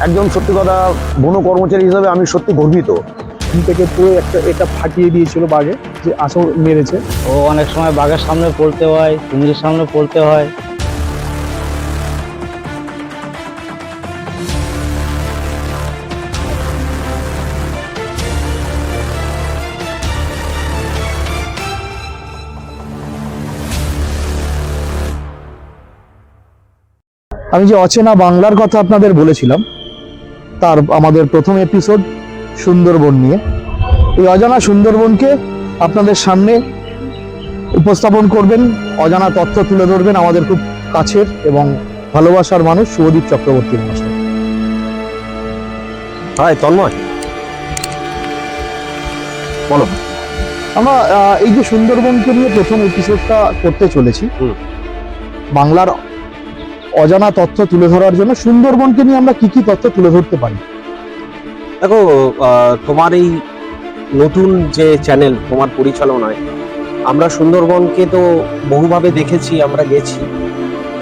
একজন সত্যি কথা বন কর্মচারী হিসাবে আমি সত্যি গর্বিত। থেকে পুরো এটা ফাটিয়ে দিয়েছিল বাঘে, যে আঁচড় মেরেছে। ও অনেক সময় বাঘের সামনে পড়তে হয়, কুমিরের সামনে পড়তে হয়। আমি যে অচেনা বাংলার কথা আপনাদের বলেছিলাম, তার আমাদের প্রথম এপিসোড সুন্দরবন নিয়ে। এই অজানা সুন্দরবনকে আপনাদের সামনে উপস্থাপন করবেন, অজানা তথ্য তুলে ধরবেন আমাদের খুব কাছের এবং ভালোবাসার মানুষ শুভদীপ চক্রবর্তীর মশাই। হাই তন্ময়, বলো। আমরা এই যে সুন্দরবনকে নিয়ে প্রথম এপিসোডটা করতে চলেছি, বাংলার অজানা তথ্য তুলে ধরার জন্য সুন্দরবনকে নিয়ে আমরা কি কি তথ্য তুলে ধরতে পারি? দেখো, তোমার এই নতুন যে চ্যানেল, তোমার পরিচালনায় আমরা সুন্দরবনকে তো বহুভাবে দেখেছি, আমরা গেছি।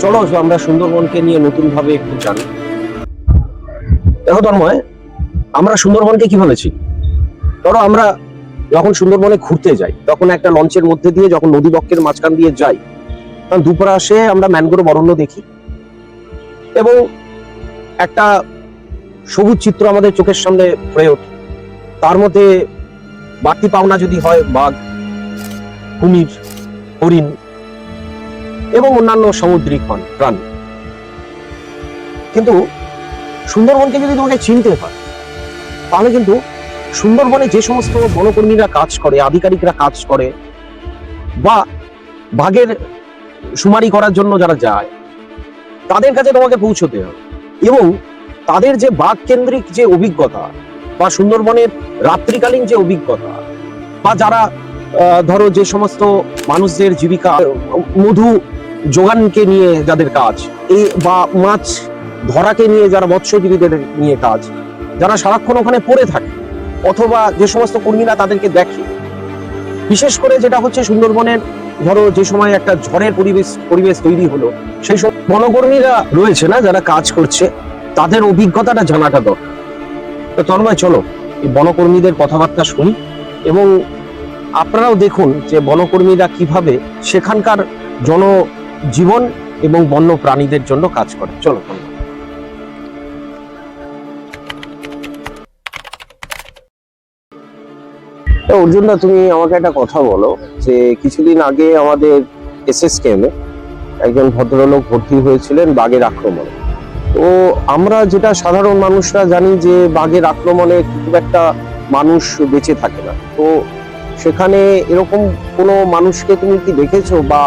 চলো আমরা সুন্দরবনকে নিয়ে নতুন ভাবে একটু জানি। দেখো তন্ময়, আমরা সুন্দরবনকে কিভাবে চিনি? ধরো আমরা যখন সুন্দরবনে ঘুরতে যাই, তখন একটা লঞ্চের মধ্যে দিয়ে যখন নদী বক্ষের মাঝখান দিয়ে যাই, তখন দুপাশে আমরা ম্যানগ্রোভ অরণ্য দেখি এবং একটা সবুজ চিত্র আমাদের চোখের সামনে ফুটে ওঠে। তার মধ্যে বাড়তি পাওনা যদি হয় বাঘ, কুমির, হরিণ এবং অন্যান্য সামুদ্রিক প্রাণী। কিন্তু সুন্দরবনকে যদি তোমাকে চিনতে হয়, তাহলে কিন্তু সুন্দরবনে যে সমস্ত বনকর্মীরা কাজ করে, আধিকারিকরা কাজ করে, বা বাঘের শুমারি করার জন্য যারা যায়, তাদের কাছে তোমাকে পৌঁছতে হবে। এবং তাদের যে বাঘ কেন্দ্রিক যে অভিজ্ঞতা, বা সুন্দরবনের রাত্রিকালীন যে অভিজ্ঞতা, বা যারা ধরো যে সমস্ত মানুষদের জীবিকা মধু যোগানকে নিয়ে যাদের কাজ, এই বা মাছ ধরাকে নিয়ে যারা মৎস্যজীবীদের নিয়ে কাজ, যারা সারাক্ষণ ওখানে পড়ে থাকে, অথবা যে সমস্ত কর্মীরা তাদেরকে দেখে, বিশেষ করে যেটা হচ্ছে সুন্দরবনের ধরো যে সময় একটা ঝড়ের পরিবেশ তৈরি হলো, সেই সব বনকর্মীরা রয়েছে না, যারা কাজ করছে, তাদের অভিজ্ঞতাটা জানাটা দরকার। তো তন্ময়, চলো এই বনকর্মীদের কথাবার্তা শুনি এবং আপনারাও দেখুন যে বনকর্মীরা কিভাবে সেখানকার জনজীবন এবং বন্য প্রাণীদের জন্য কাজ করে। চলো অর্জুনদা, তুমি আমাকে একটা কথা বলো যে কিছুদিন আগে আমাদের এসএসকেএম একজন ভদ্রলোক ভর্তি হয়েছিলেন বাঘের আক্রমণে। তো আমরা যেটা সাধারণ মানুষরা জানি যে বাঘের আক্রমণে খুব একটা মানুষ বেঁচে থাকে না। তো সেখানে এরকম কোনো মানুষকে তুমি কি দেখেছো, বা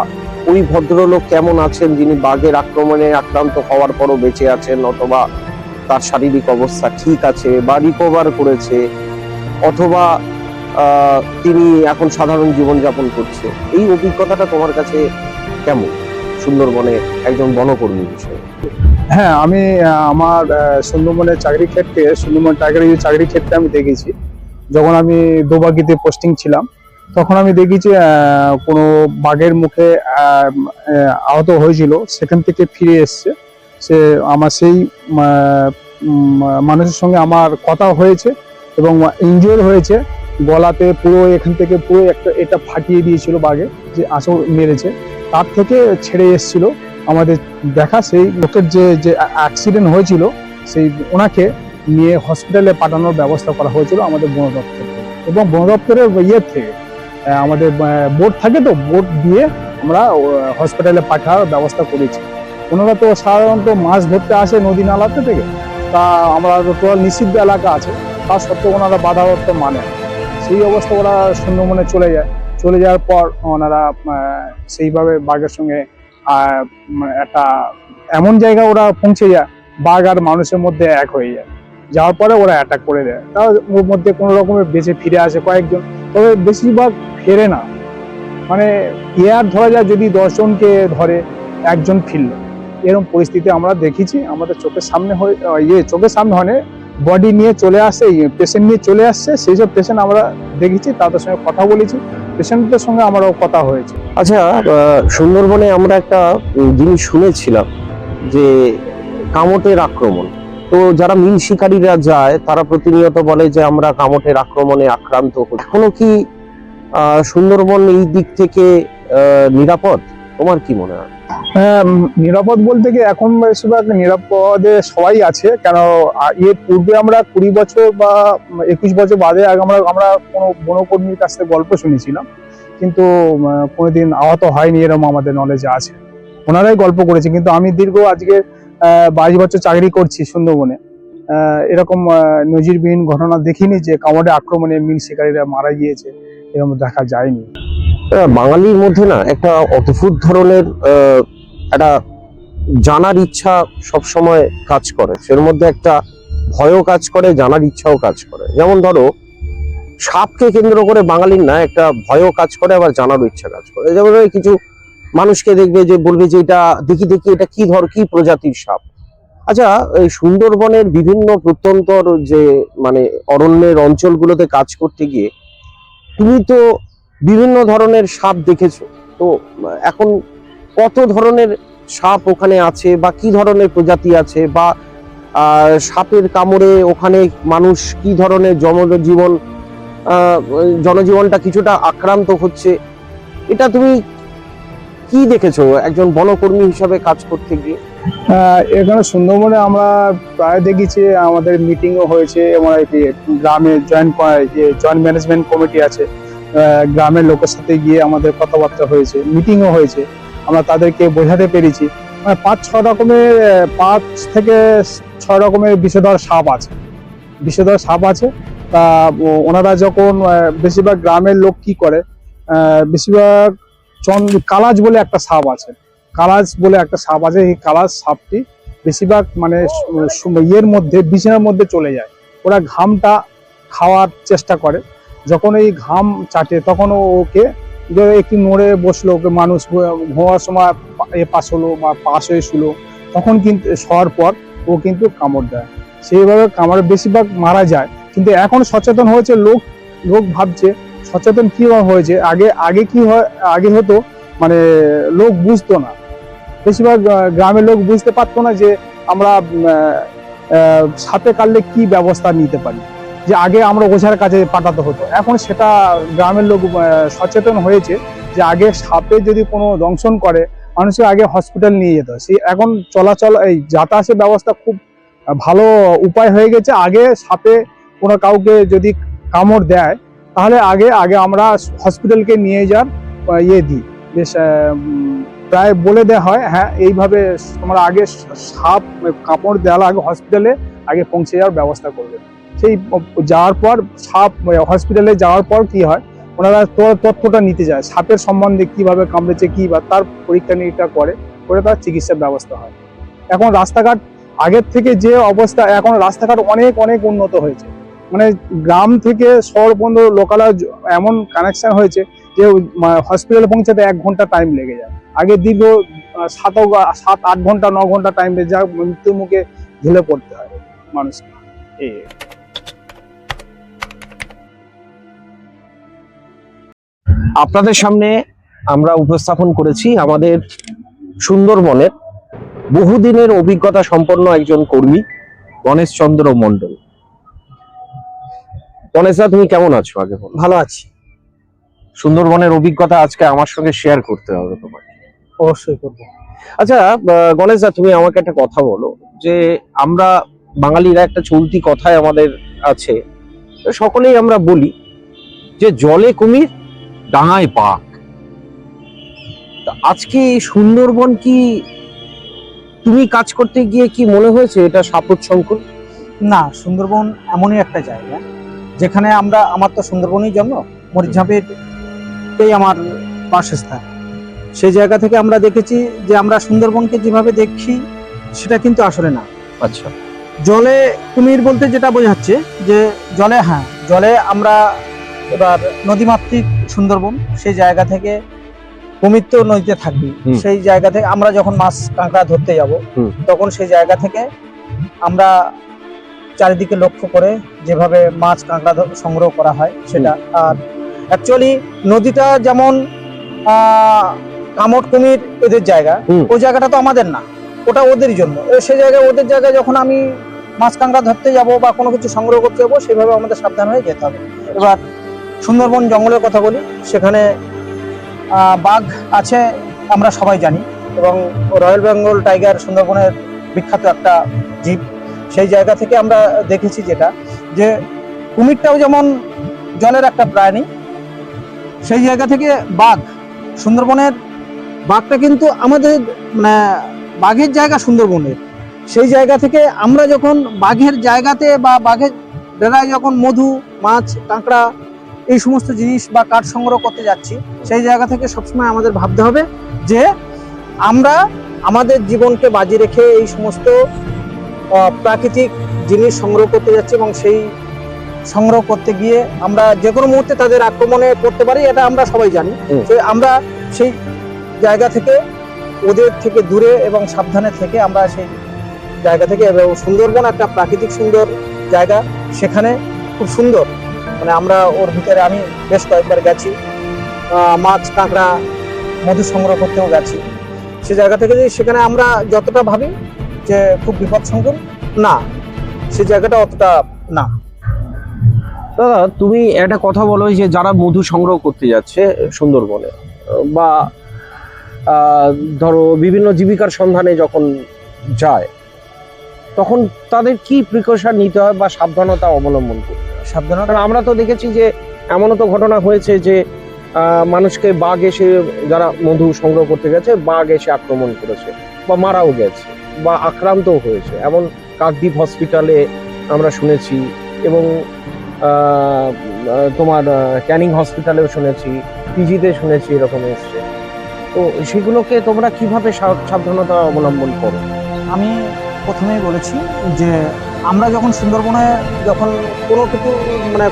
ওই ভদ্রলোক কেমন আছেন যিনি বাঘের আক্রমণে আক্রান্ত হওয়ার পরও বেঁচে আছেন, অথবা তার শারীরিক অবস্থা ঠিক আছে বা রিকভার করেছে, অথবা তিনি এখন সাধারণ জীবনযাপন করছে? এই অভিজ্ঞতাটা তোমার কাছে কেমন সুন্দরবনে একজন বনকর্মী হিসেবে? হ্যাঁ, আমি আমার সুন্দরবনের চাকরি ক্ষেত্রে, সুন্দরবন টাইগারের চাকরি ক্ষেত্রে আমি দেখেছি। যখন আমি দোবাগিতে পোস্টিং ছিলাম, তখন আমি দেখেছি কোনো বাঘের মুখে আহত হয়েছিল, সেখান থেকে ফিরে এসছে সে। আমার সেই মানুষের সঙ্গে আমার কথা হয়েছে এবং ইনজিওর হয়েছে, গলাতে পুরো এখান থেকে পুরো এটা ফাটিয়ে দিয়েছিল বাঘে, যে আঁচড় মেরেছে। তার থেকে ছেড়ে এসছিল আমাদের দেখা। সেই লোকের যে অ্যাক্সিডেন্ট হয়েছিল, সেই ওনাকে নিয়ে হসপিটালে পাঠানোর ব্যবস্থা করা হয়েছিল আমাদের বন দপ্তর থেকে। এবং বন দপ্তরের ইয়ের থেকে আমাদের বোট থাকে, তো বোট দিয়ে আমরা হসপিটালে পাঠানোর ব্যবস্থা করেছি। ওনারা তো সাধারণত মাছ ধরতে আসে নদী নালাতে থেকে, তা আমরা তো নিষিদ্ধ এলাকা আছে, তা সত্ত্বেও ওনারা বাধাগ্রস্ত মানে না। সেই অবস্থা ওরা সুন্দরবনে চলে যায়। চলে যাওয়ার পর ওনারা সেইভাবে বাঘের সঙ্গে একটা এমন জায়গায় ওরা পৌঁছে যায়, বাঘ আর মানুষের মধ্যে এক হয়ে যায়। যাওয়ার পরে ওরা অ্যাটাক করে দেয়। তাও ওর মধ্যে কোনো রকমের বেঁচে ফিরে আসে কয়েকজন, তবে বেশিরভাগ ফেরে না। মানে এয়ার ধরা যায়, যদি 10 জনকে ধরে একজন ফিরল, এরকম পরিস্থিতি আমরা দেখেছি। আমাদের চোখের সামনে চোখের সামনে হয়, বডি নিয়ে চলে আসছে, পেশেন্ট নিয়ে চলে আসছে। সেই সব পেশেন্ট আমরা দেখেছি, তাদের সঙ্গে কথা বলেছি, পেশেন্টদের সঙ্গে আমারও কথা হয়েছে। আচ্ছা, সুন্দরবনে আমরা একটা জিনিস শুনেছিলাম যে কামটের আক্রমণ, তো যারা মিল শিকারীরা যায় তারা প্রতিনিয়ত বলে যে আমরা কামটের আক্রমণে আক্রান্ত হই। এখনো কি সুন্দরবন এই দিক থেকে নিরাপদ? তোমার কি মনে হয়? নিরাপদ বলতে কি এখন বেশিরভাগ নিরাপদে সবাই আছে, কেন এর পূর্বে আমরা 20 বছর বা 21 বছর বাদে আগে আমরা কোনো বনকর্মীর কাছ থেকে গল্প শুনেছিলাম, কিন্তু কোনোদিন আহত হয়নি এরকম আমাদের নলেজে আছে। ওনারাই গল্প করেছে, কিন্তু আমি দীর্ঘ আজকে 22 বছর চাকরি করছি সুন্দরবনে, এরকম নজিরবিহীন ঘটনা দেখিনি যে কামড়ে আক্রমণে মিল শিকারীরা মারা গিয়েছে, এরকম দেখা যায়নি। বাঙালির মধ্যে না একটা অদ্ভুত ধরনের একটা জানার ইচ্ছা সবসময় কাজ করে, এর মধ্যে একটা ভয়ও কাজ করে, জানার ইচ্ছাও কাজ করে। যেমন ধরো সাপকে কেন্দ্র করে বাঙালির না একটা ভয়ও কাজ করে, আবার জানারও ইচ্ছা কাজ করে। যেমন কিছু মানুষকে দেখবে যে বলবে যে এটা দেখি এটা কি প্রজাতির সাপ। আচ্ছা, এই সুন্দরবনের বিভিন্ন প্রত্যন্তর যে মানে অরণ্যের অঞ্চলগুলোতে কাজ করতে গিয়ে তুমি তো বিভিন্ন ধরনের সাপ দেখেছো, তো এখন কত ধরনের সাপ ওখানে আছে বা কি ধরনের প্রজাতি আছে, বা সাপের কামড়ে ওখানে মানুষ কি ধরনের জনজীবনটা কিছুটা আক্রান্ত হচ্ছে, এটা তুমি কি দেখেছো একজন বনকর্মী হিসাবে কাজ করতে গিয়ে? এখানে সুন্দরবনে আমরা প্রায় দেখেছি, আমাদের মিটিংও হয়েছে এবং গ্রামে জয়েন্ট ম্যানেজমেন্ট কমিটি আছে, গ্রামের লোকের সাথে গিয়ে আমাদের কথাবার্তা হয়েছে, মিটিংও হয়েছে। আমরা তাদেরকে বোঝাতে পেরেছি 5 থেকে 6 রকমের বিষধর সাপ আছে। তা ওনারা যখন বেশিরভাগ গ্রামের লোক কি করে, বেশিরভাগ কালাজ বলে একটা সাপ আছে, এই কালাজ সাপটি বেশিরভাগ মানে ইয়ের মধ্যে বিছানার মধ্যে চলে যায়। ওরা ঘামটা খাওয়ার চেষ্টা করে, যখন এই ঘাম চাটে তখন ওকে একটু নড়ে বসলো, ওকে মানুষ ঘুমার সময় পাশ হলো বা পাশ হয়ে শুলো, তখন কিন্তু শোয়ার পর ও কিন্তু কামড় দেয়, সেইভাবে কামড়ে বেশিরভাগ মারা যায়। কিন্তু এখন সচেতন হয়েছে লোক ভাবছে সচেতন কি হয়েছে, আগে হতো মানে লোক বুঝতো না, বেশিরভাগ গ্রামের লোক বুঝতে পারতো না যে আমরা সাপে কাটলে কি ব্যবস্থা নিতে পারি, যে আগে আমরা ওঝার কাছে পাঠাতে হতো। এখন সেটা গ্রামের লোক সচেতন হয়েছে যে আগে সাপে যদি কোনো দংশন করে মানুষকে আগে হসপিটাল নিয়ে যেত। সেই এখন চলাচল এই যাতায়াতের ব্যবস্থা খুব ভালো উপায় হয়ে গেছে। আগে সাপে কোনো কাউকে যদি কামড় দেয় তাহলে আগে আমরা হসপিটালকে নিয়ে যাওয়ার দিই, বেশ প্রায় বলে দেওয়া হয়, হ্যাঁ এইভাবে তোমরা আগে সাপ কামড় দেওয়ার আগে হসপিটালে আগে পৌঁছে যাওয়ার ব্যবস্থা করবে। সেই যাওয়ার পর সাপ হসপিটালে যাওয়ার পর কি হয়, ওনারা তথ্যটা নিতে যায় সাপের সম্বন্ধে, কিভাবে কামড়েছে কি, বা তার পরীক্ষা নিরীক্ষা করে তার চিকিৎসার ব্যবস্থা হয়। এখন রাস্তাঘাট আগের থেকে যে অবস্থা, এখন রাস্তাঘাট অনেক উন্নত হয়েছে, মানে গ্রাম থেকে শহর পর্যন্ত লোকালয় এমন কানেকশন হয়েছে যে হসপিটালে পৌঁছাতে 1 ঘন্টা টাইম লেগে যায়। আগে দীর্ঘ 7-8 ঘন্টা 9 ঘন্টা টাইম লেগে যায়, মৃত্যুর মুখে ঝুলে পড়তে হয় মানুষকে। আপনাদের সামনে আমরা উপস্থাপন করেছি আমাদের সুন্দরবনের বহুদিনের অভিজ্ঞতা সম্পন্ন একজন কর্মী, গণেশ চন্দ্র মণ্ডল। গণেশদা, তুমি কেমন আছো? আগে বলো। ভালো আছি। সুন্দরবনের অভিজ্ঞতা আজকে আমার সঙ্গে শেয়ার করতে হবে তোমাকে। অবশ্যই করবো। আচ্ছা গণেশদা, তুমি আমাকে একটা কথা বলো, যে আমরা বাঙালিরা একটা চলতি কথায় আমাদের আছে, সকলেই আমরা বলি যে জলে কুমির ডাঙায় বাঘ। আজকে সুন্দরবন কি তুমি কাজ করতে গিয়ে কি মনে হয়েছে এটা সাপদ সংকুল? না, সুন্দরবন এমনই একটা জায়গা যেখানে আমার তো সুন্দরবনই জন্ম, মরিচঝাঁপেরই আমার বাসস্থান। সেই জায়গা থেকে আমরা দেখেছি যে আমরা সুন্দরবনকে যেভাবে দেখি সেটা কিন্তু আসলে না। আচ্ছা, জলে কুমির বলতে যেটা বোঝাচ্ছে যে জলে আমরা এবার নদীমাতৃক সুন্দরবন, সেই জায়গা থেকে কুমির তো নদীতে থাকবে, সেই জায়গা থেকে আমরা যখন মাছ কাঁকড়া ধরতে যাব তখন সেই জায়গা থেকে আমরা চারিদিকে লক্ষ্য করে যেভাবে মাছ কাঁকড়া সংগ্রহ করা হয় সেটা। আর অ্যাকচুয়ালি নদীটা যেমন কামট কুমির এদের জায়গা, ওই জায়গাটা তো আমাদের না, ওটা ওদের জন্য। সেই জায়গায় ওদের জায়গায় যখন আমি মাছ কাঁকড়া ধরতে যাব বা কোনো কিছু সংগ্রহ করতে যাবো, সেভাবে আমাদের সাবধান হয়ে যেতে হবে। এবার সুন্দরবন জঙ্গলের কথা বলি, সেখানে বাঘ আছে আমরা সবাই জানি, এবং রয়্যাল বেঙ্গল টাইগার সুন্দরবনের বিখ্যাত একটা জীব। সেই জায়গা থেকে আমরা দেখেছি যেটা, যে কুমিরটাও যেমন জলের একটা প্রাণী, সেই জায়গা থেকে বাঘ, সুন্দরবনের বাঘটা কিন্তু আমাদের মানে বাঘের জায়গা সুন্দরবনের, সেই জায়গা থেকে আমরা যখন বাঘের জায়গাতে বা বাঘের ডেরায় যখন মধু, মাছ, কাঁকড়া এই সমস্ত জিনিস বা কাঠ সংগ্রহ করতে যাচ্ছি, সেই জায়গা থেকে সবসময় আমাদের ভাবতে হবে যে আমরা আমাদের জীবনকে বাজি রেখে এই সমস্ত প্রাকৃতিক জিনিস সংগ্রহ করতে যাচ্ছি, এবং সেই সংগ্রহ করতে গিয়ে আমরা যে কোনো মুহূর্তে তাদের আক্রমণে পড়তে পারি, এটা আমরা সবাই জানি। যে আমরা সেই জায়গা থেকে ওদের থেকে দূরে এবং সাবধানে থেকে আমরা সেই জায়গা থেকে, এবং সুন্দরবন একটা প্রাকৃতিক সুন্দর জায়গা, সেখানে খুব সুন্দর, মানে আমরা ওর ভিতরে আমি বেশ কয়েকবার গেছি, মাছ কাঁকড়া মধু সংগ্রহ করতেও গেছি। সে জায়গা থেকে যে সেখানে আমরা যতটা ভাবি যে খুব বিপদসংকুল, না, সে জায়গাটা অতটা না। দাদা, তুমি একটা কথা বলো যে যারা মধু সংগ্রহ করতে যাচ্ছে সুন্দরবনে, বা ধরো বিভিন্ন জীবিকার সন্ধানে যখন যায়, তখন তাদের কি প্রিকশন নিতে হয় বা সাবধানতা অবলম্বন করতে হয়? সাবধানতা কারণ আমরা তো দেখেছি যে এমনও তো ঘটনা হয়েছে যে মানুষকে বাঘ এসে, যারা মধু সংগ্রহ করতে গেছে, বাঘ এসে আক্রমণ করেছে বা মারাও গেছে বা আক্রান্তও হয়েছে, এমন কাকদ্বীপ হসপিটালে আমরা শুনেছি, এবং তোমার ক্যানিং হসপিটালেও শুনেছি, পিজিতে শুনেছি এরকম এসছে। তো সেগুলোকে তোমরা কিভাবে সাবধানতা অবলম্বন করো? আমি প্রথমেই বলেছি যে আমরা যখন সুন্দরবনে যখন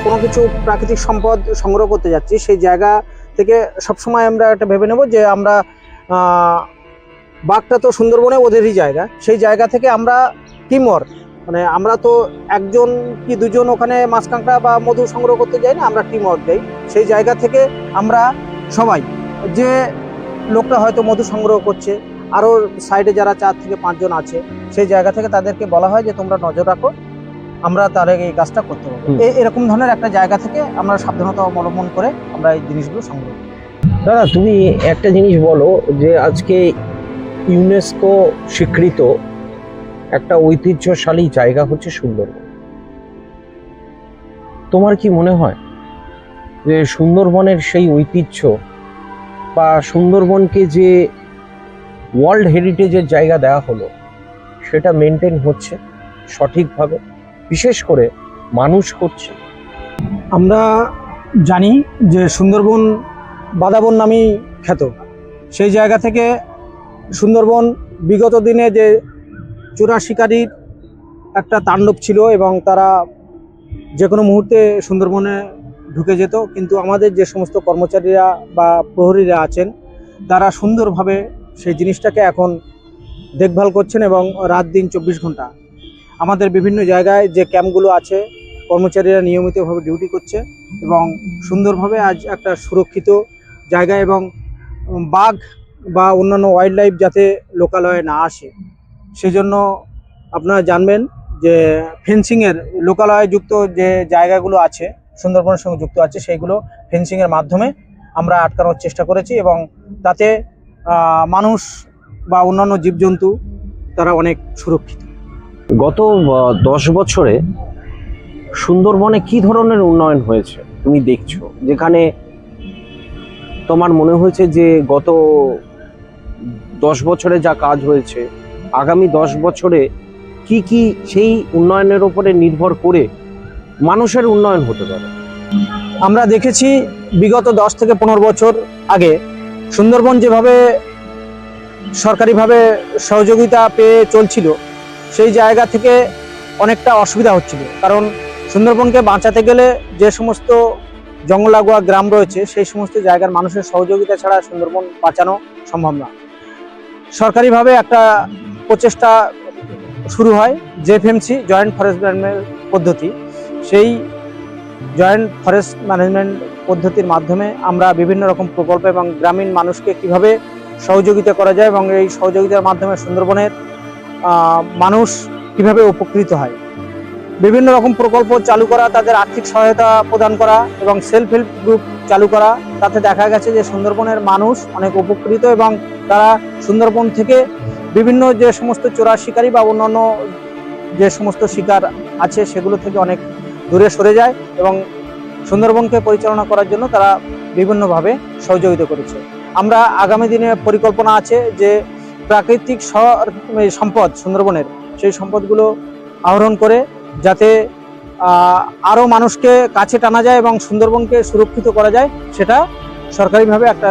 কোনো কিছু প্রাকৃতিক সম্পদ সংগ্রহ করতে যাচ্ছি, সেই জায়গা থেকে সবসময় আমরা একটা ভেবে নেব যে আমরা বাঘটা তো সুন্দরবনে ওদেরই জায়গা, সেই জায়গা থেকে আমরা টিমওয়ার্ক, মানে আমরা তো একজন কি দুজন ওখানে মাছ কাঁকড়া বা মধু সংগ্রহ করতে যাই না, আমরা টিমওয়ার্ক যাই। সেই জায়গা থেকে আমরা সবাই, যে লোকটা হয়তো মধু সংগ্রহ করছে, আরও সাইডে যারা 4 থেকে 5 জন আছে, সেই জায়গা থেকে তাদেরকে বলা হয় যে তোমরা নজর রাখো, আমরা তার আগে এই কাজটা করতে পারবো। এরকম ধরনের একটা জায়গা থেকে আমরা সাবধানতা অবলম্বন করে আমরা এই জিনিসগুলো সংগ্রহ করি। দাদা, তুমি একটা জিনিস বলো যে আজকে ইউনেস্কো স্বীকৃত একটা ঐতিহ্যশালী জায়গা হচ্ছে সুন্দরবন। তোমার কি মনে হয় যে সুন্দরবনের সেই ঐতিহ্য বা সুন্দরবনকে যে ওয়ার্ল্ড হেরিটেজের জায়গা দেওয়া হলো, সেটা মেনটেন হচ্ছে সঠিকভাবে, বিশেষ করে মানুষ করছে? আমরা জানি যে সুন্দরবন বাদাবন নামেই খ্যাত, সেই জায়গা থেকে সুন্দরবন বিগত দিনে যে চোরা শিকারির একটা তাণ্ডব ছিল, এবং তারা যে কোনো মুহূর্তে সুন্দরবনে ঢুকে যেত, কিন্তু আমাদের যে সমস্ত কর্মচারীরা বা প্রহরীরা আছেন, তারা সুন্দরভাবে সেই জিনিসটাকে এখন দেখভাল করছেন, এবং রাত দিন 24 ঘন্টা আমাদের বিভিন্ন জায়গায় যে ক্যাম্পগুলো আছে, কর্মচারীরা নিয়মিতভাবে ডিউটি করছে, এবং সুন্দরভাবে আজ একটা সুরক্ষিত জায়গা, এবং বাঘ বা অন্যান্য ওয়াইল্ড লাইফ যাতে লোকালয়ে না আসে, সেজন্য আপনারা জানবেন যে ফেন্সিংয়ের লোকালয়ে যুক্ত যে জায়গাগুলো আছে, সুন্দরবনের সঙ্গে যুক্ত আছে, সেইগুলো ফেন্সিংয়ের মাধ্যমে আমরা আটকানোর চেষ্টা করেছি, এবং তাতে মানুষ বা অন্যান্য জীবজন্তু তারা অনেক সুরক্ষিত। গত 10 বছরে সুন্দরবনে কি ধরনের উন্নয়ন হয়েছে তুমি দেখছো, যেখানে তোমার মনে হয়েছে যে গত 10 বছরে যা কাজ হয়েছে, আগামী 10 বছরে কি কি সেই উন্নয়নের উপরে নির্ভর করে মানুষের উন্নয়ন হতে পারে? আমরা দেখেছি বিগত 10 থেকে 15 বছর আগে সুন্দরবন যেভাবে সরকারিভাবে সহযোগিতা পেয়ে চলছিল, সেই জায়গা থেকে অনেকটা অসুবিধা হচ্ছিল, কারণ সুন্দরবনকে বাঁচাতে গেলে যে সমস্ত জঙ্গল লাগোয়া গ্রাম রয়েছে, সেই সমস্ত জায়গার মানুষের সহযোগিতা ছাড়া সুন্দরবন বাঁচানো সম্ভব না। সরকারিভাবে একটা প্রচেষ্টা শুরু হয়, জেএফএমসি, জয়েন্ট ফরেস্ট ম্যানেজমেন্ট পদ্ধতি। সেই জয়েন্ট ফরেস্ট ম্যানেজমেন্ট পদ্ধতির মাধ্যমে আমরা বিভিন্ন রকম প্রকল্প এবং গ্রামীণ মানুষকে কিভাবে সহযোগিতা করা যায়, এবং এই সহযোগিতার মাধ্যমে সুন্দরবনের মানুষ কিভাবে উপকৃত হয়। বিভিন্ন রকম প্রকল্প চালু করা, তাদের আর্থিক সহায়তা প্রদান করা এবং সেলফ হেল্প গ্রুপ চালু করা, তাতে দেখা গেছে যে সুন্দরবনের মানুষ অনেক উপকৃত এবং তারা সুন্দরবন থেকে বিভিন্ন যে সমস্ত চোরা শিকারী বা অন্যান্য যে সমস্ত শিকার আছে সেগুলো থেকে অনেক দূরে সরে যায় এবং সুন্দরবনকে পরিচালনা করার জন্য তারা বিভিন্নভাবে সহযোগিতা করেছে। আমরা আগামী দিনে পরিকল্পনা আছে যে প্রাকৃতিক সম্পদ সুন্দরবনের, সেই সম্পদগুলো আহরণ করে যাতে আরও মানুষকে কাছে টানা যায় এবং সুন্দরবনকে সুরক্ষিত করা যায়, সেটা সরকারিভাবে একটা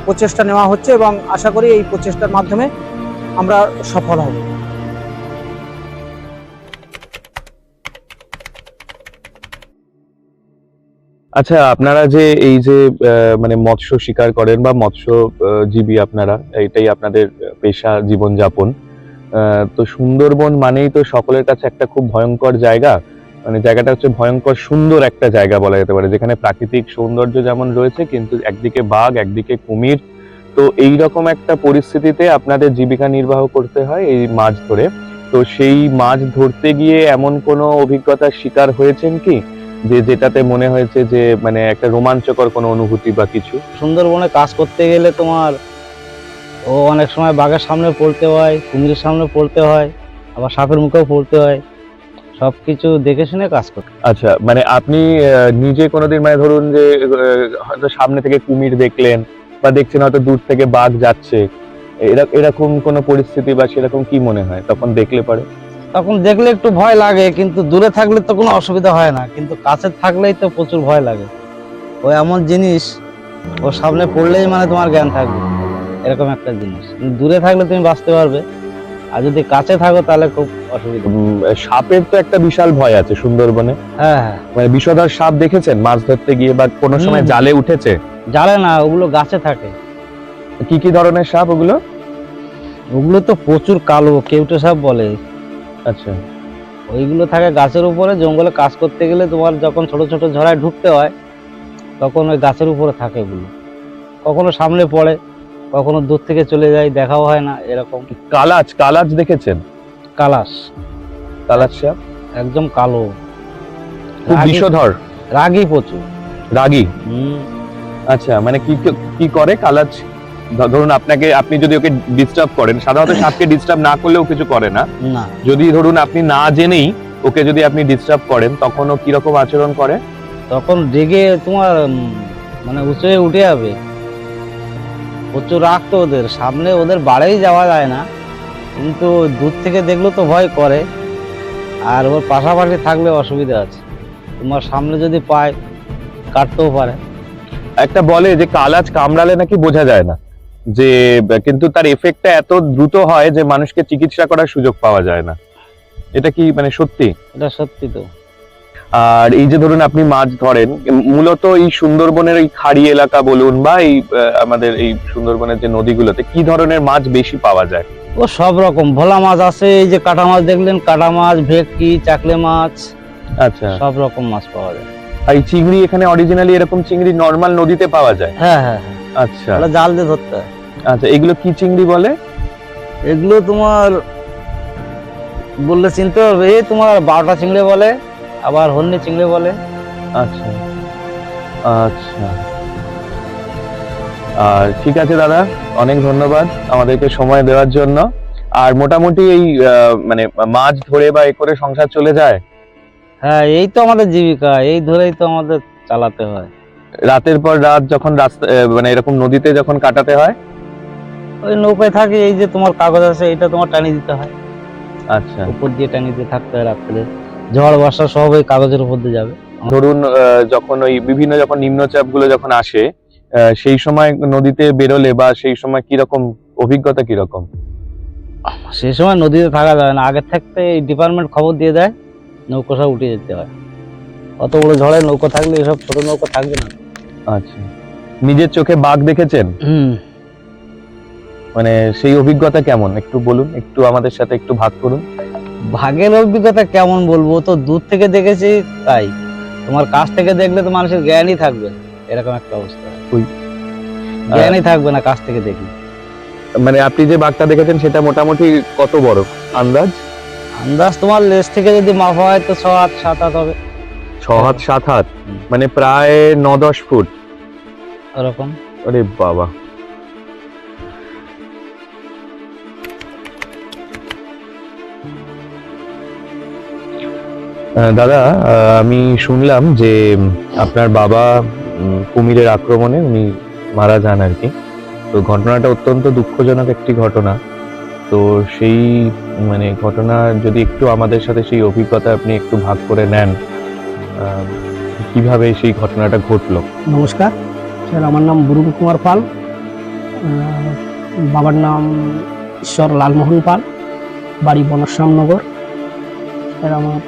প্রচেষ্টা নেওয়া হচ্ছে এবং আশা করি এই প্রচেষ্টার মাধ্যমে আমরা সফল হব। আচ্ছা, আপনারা যে এই যে মানে মৎস্য শিকার করেন বা মৎস্যজীবী, আপনারা এটাই আপনাদের পেশা, জীবনযাপন। তো সুন্দরবন মানেই তো সকলের কাছে একটা খুব ভয়ঙ্কর জায়গা, মানে জায়গাটা হচ্ছে ভয়ঙ্কর সুন্দর একটা জায়গা বলা যেতে পারে, যেখানে প্রাকৃতিক সৌন্দর্য যেমন রয়েছে কিন্তু একদিকে বাঘ, একদিকে কুমির। তো এইরকম একটা পরিস্থিতিতে আপনাদের জীবিকা নির্বাহ করতে হয় এই মাছ ধরে। তো সেই মাছ ধরতে গিয়ে এমন কোনো অভিজ্ঞতার শিকার হয়েছেন কি যেটাতে মনে হয়েছে যে মানে একটা রোমাঞ্চকর কোনো অনুভূতি বা কিছু? সুন্দরবনে কাজ করতে গেলে তোমার অনেক সময় বাঘের সামনে পড়তে হয়, কুমিরের সামনে পড়তে হয়, আবার সাপের মুখেও পড়তে হয়, সবকিছু দেখে শুনে কাজ করতে। আচ্ছা, মানে আপনি নিজে কোনোদিন মানে ধরুন যে হয়তো সামনে থেকে কুমির দেখলেন বা দেখছেন হয়তো দূর থেকে বাঘ যাচ্ছে, এরকম কোনো পরিস্থিতি বা সেরকম কি মনে হয় তখন দেখলে পরে? তখন দেখলে একটু ভয় লাগে, কিন্তু দূরে থাকলে তো কোনো অসুবিধা হয় না, কিন্তু কাছে থাকলেই তো প্রচুর ভয় লাগে। ও এমন জিনিস, ওর সামনে পড়লেই মানে তোমার জ্ঞান থাকবে, এরকম একটা জিনিস। দূরে থাকলে তুমি বাঁচতে পারবে, আর যদি কাছে থাকো তাহলে খুব অসুবিধা। সাপের তো একটা বিশাল ভয় আছে সুন্দরবনে। হ্যাঁ হ্যাঁ, মানে বিষধর সাপ দেখেছেন মাছ ধরতে গিয়ে বা কোনো সময় জালে উঠেছে? জালে না, ওগুলো গাছে থাকে। কি কি ধরনের সাপ ওগুলো? ওগুলো তো প্রচুর কালো, কেউটে সাপ বলে। আচ্ছা, ওইগুলো থাকে গাছের উপরে। জঙ্গলে কাজ করতে গেলে তোমার যখন ছোট ছোট ঝড়ায় ঢুকতে হয় তখন ওই গাছের উপরে থাকে ওগুলো। কখনো সামনে পড়ে, কখনো দূর থেকে চলে যায়, দেখাও হয় না, এরকম। কালাজ দেখেছেন? কালাশ, কালাজ সাপ একদম কালো, খুব বিষধর, রাগী প্রচুর। রাগী? আচ্ছা, মানে কি করে কালাজ? ধরুন আপনি যদি ওকে ডিস্টার্ব করেন, সাধারণত সাপকে ডিস্টার্ব না করলেও কিছু করে না, যদি ধরুন আপনি না জেনেই ওকে যদি আপনি ডিস্টার্ব করেন তখন ও কিরকম আচরণ করে? তখন রেগে তোমার মানে উঁচু হয়ে উঠে যাবে, প্রচুর রাগ তো ওদের। সামনে ওদের বাড়েই যাওয়া যায় না, কিন্তু দূর থেকে দেখলেও তো ভয় করে, আর ওর পাশাপাশি থাকলে অসুবিধা আছে। তোমার সামনে যদি পায় কাটতেও পারে। একটা বলে যে কালাজ কামড়ালে নাকি বোঝা যায় না, যে কিন্তু তার এফেক্টটা এত দ্রুত হয় যে মানুষকে চিকিৎসা করার সুযোগ পাওয়া যায় না। এটা কি মানে সত্যি? এটা সত্যি তো। আর এই যে ধরুন আপনি মাছ ধরেন, মূলত এই সুন্দরবনের এই খাড়ি এলাকা বলুন বা এই আমাদের এই সুন্দরবনের যে নদীগুলোতে কি ধরনের মাছ বেশি পাওয়া যায়? ও সব রকম ভোলা মাছ আছে, এই যে কাটা মাছ দেখলেন, কাটা মাছ, ভেটকি, চাকলে মাছ, আচ্ছা, সব রকম মাছ পাওয়া যায়। আর এই চিংড়ি এখানে অরিজিনালি এরকম চিংড়ি নরমাল নদীতে পাওয়া যায়? হ্যাঁ হ্যাঁ হ্যাঁ, আচ্ছা, জাল দিয়ে ধরতে হয়। আচ্ছা, এগুলো কি চিংড়ি বলে? এগুলো তোমার বললে চিনতে হবে, এই তোমার 12টা চিংড়ি বলে, আবার হন্যি চিংড়ি বলে। আচ্ছা আচ্ছা, আর ঠিক আছে দাদা, অনেক ধন্যবাদ আমাদেরকে সময় দেওয়ার জন্য। আর মোটামুটি এই মানে মাছ ধরে বা এ করে সংসার চলে যায়? হ্যাঁ, এই তো আমাদের জীবিকা, এই ধরেই তো আমাদের চালাতে হয়। রাতের পর রাত যখন রাস্তা মানে এরকম নদীতে যখন কাটাতে হয়, ওই নৌকায় থাকে, এই যে তোমার কাগজ আছে, এটা তোমার টানি দিতে হয়। আচ্ছা, উপর দিয়ে টানি দিয়ে থাকতে হয় রাত্রে। ঝড় বর্ষা সব ওই কাগজের উপর দিয়ে যাবে। ধরুন যখন ওই বিভিন্ন যখন নিম্নচাপ গুলো যখন আসে, সেই সময় নদীতে বেরোলে বা সেই সময় কিরকম অভিজ্ঞতা কিরকম? সেই সময় নদীতে থাকা যাবে না, আগের থাকতে এই ডিপার্টমেন্ট খবর দিয়ে দেয়, নৌকো সব উঠে যেতে হয়। অত বড় ঝড়ে নৌকো থাকলে এসব ছোট নৌকো থাকবে না। আচ্ছা, নিজের চোখে বাঘ দেখেছেন? মানে সেই অভিজ্ঞতা কেমন একটু বলুন, একটু আমাদের সাথে একটু ভাগ করুন। ভাগের অভিজ্ঞতা কেমন বলবো, তো দূর থেকে দেখেছি তাই। তোমার কাছ থেকে দেখলে তো মানুষের জ্ঞানই থাকবে না, এরকম একটা অবস্থা। জ্ঞানই থাকবে না কাছ থেকে দেখি। মানে আপনি যে বাঘটা দেখেছেন সেটা মোটামুটি কত বড় আন্দাজ? আন্দাজ তোমার লেজ থেকে যদি মাপা হয় তো 6 হাত 7 হাত হবে 6 হাত 7 হাত, মানে প্রায় 9-10 ফুট। এরকম। আরে বাবা। দাদা, আমি শুনলাম যে আপনার বাবা কুমিরের আক্রমণে উনি মারা যান আর কি। তো ঘটনাটা অত্যন্ত দুঃখজনক একটি ঘটনা। তো সেই মানে ঘটনা যদি একটু আমাদের সাথে সেই অভিজ্ঞতা আপনি একটু ভাগ করে নেন, কিভাবে সেই ঘটনাটা ঘটলো। নমস্কার স্যার, আমার নাম বরুণ কুমার পাল, বাবার নাম ঈশ্বর লালমোহন পাল, বাড়ি বনশ্যামনগর। স্যার আমার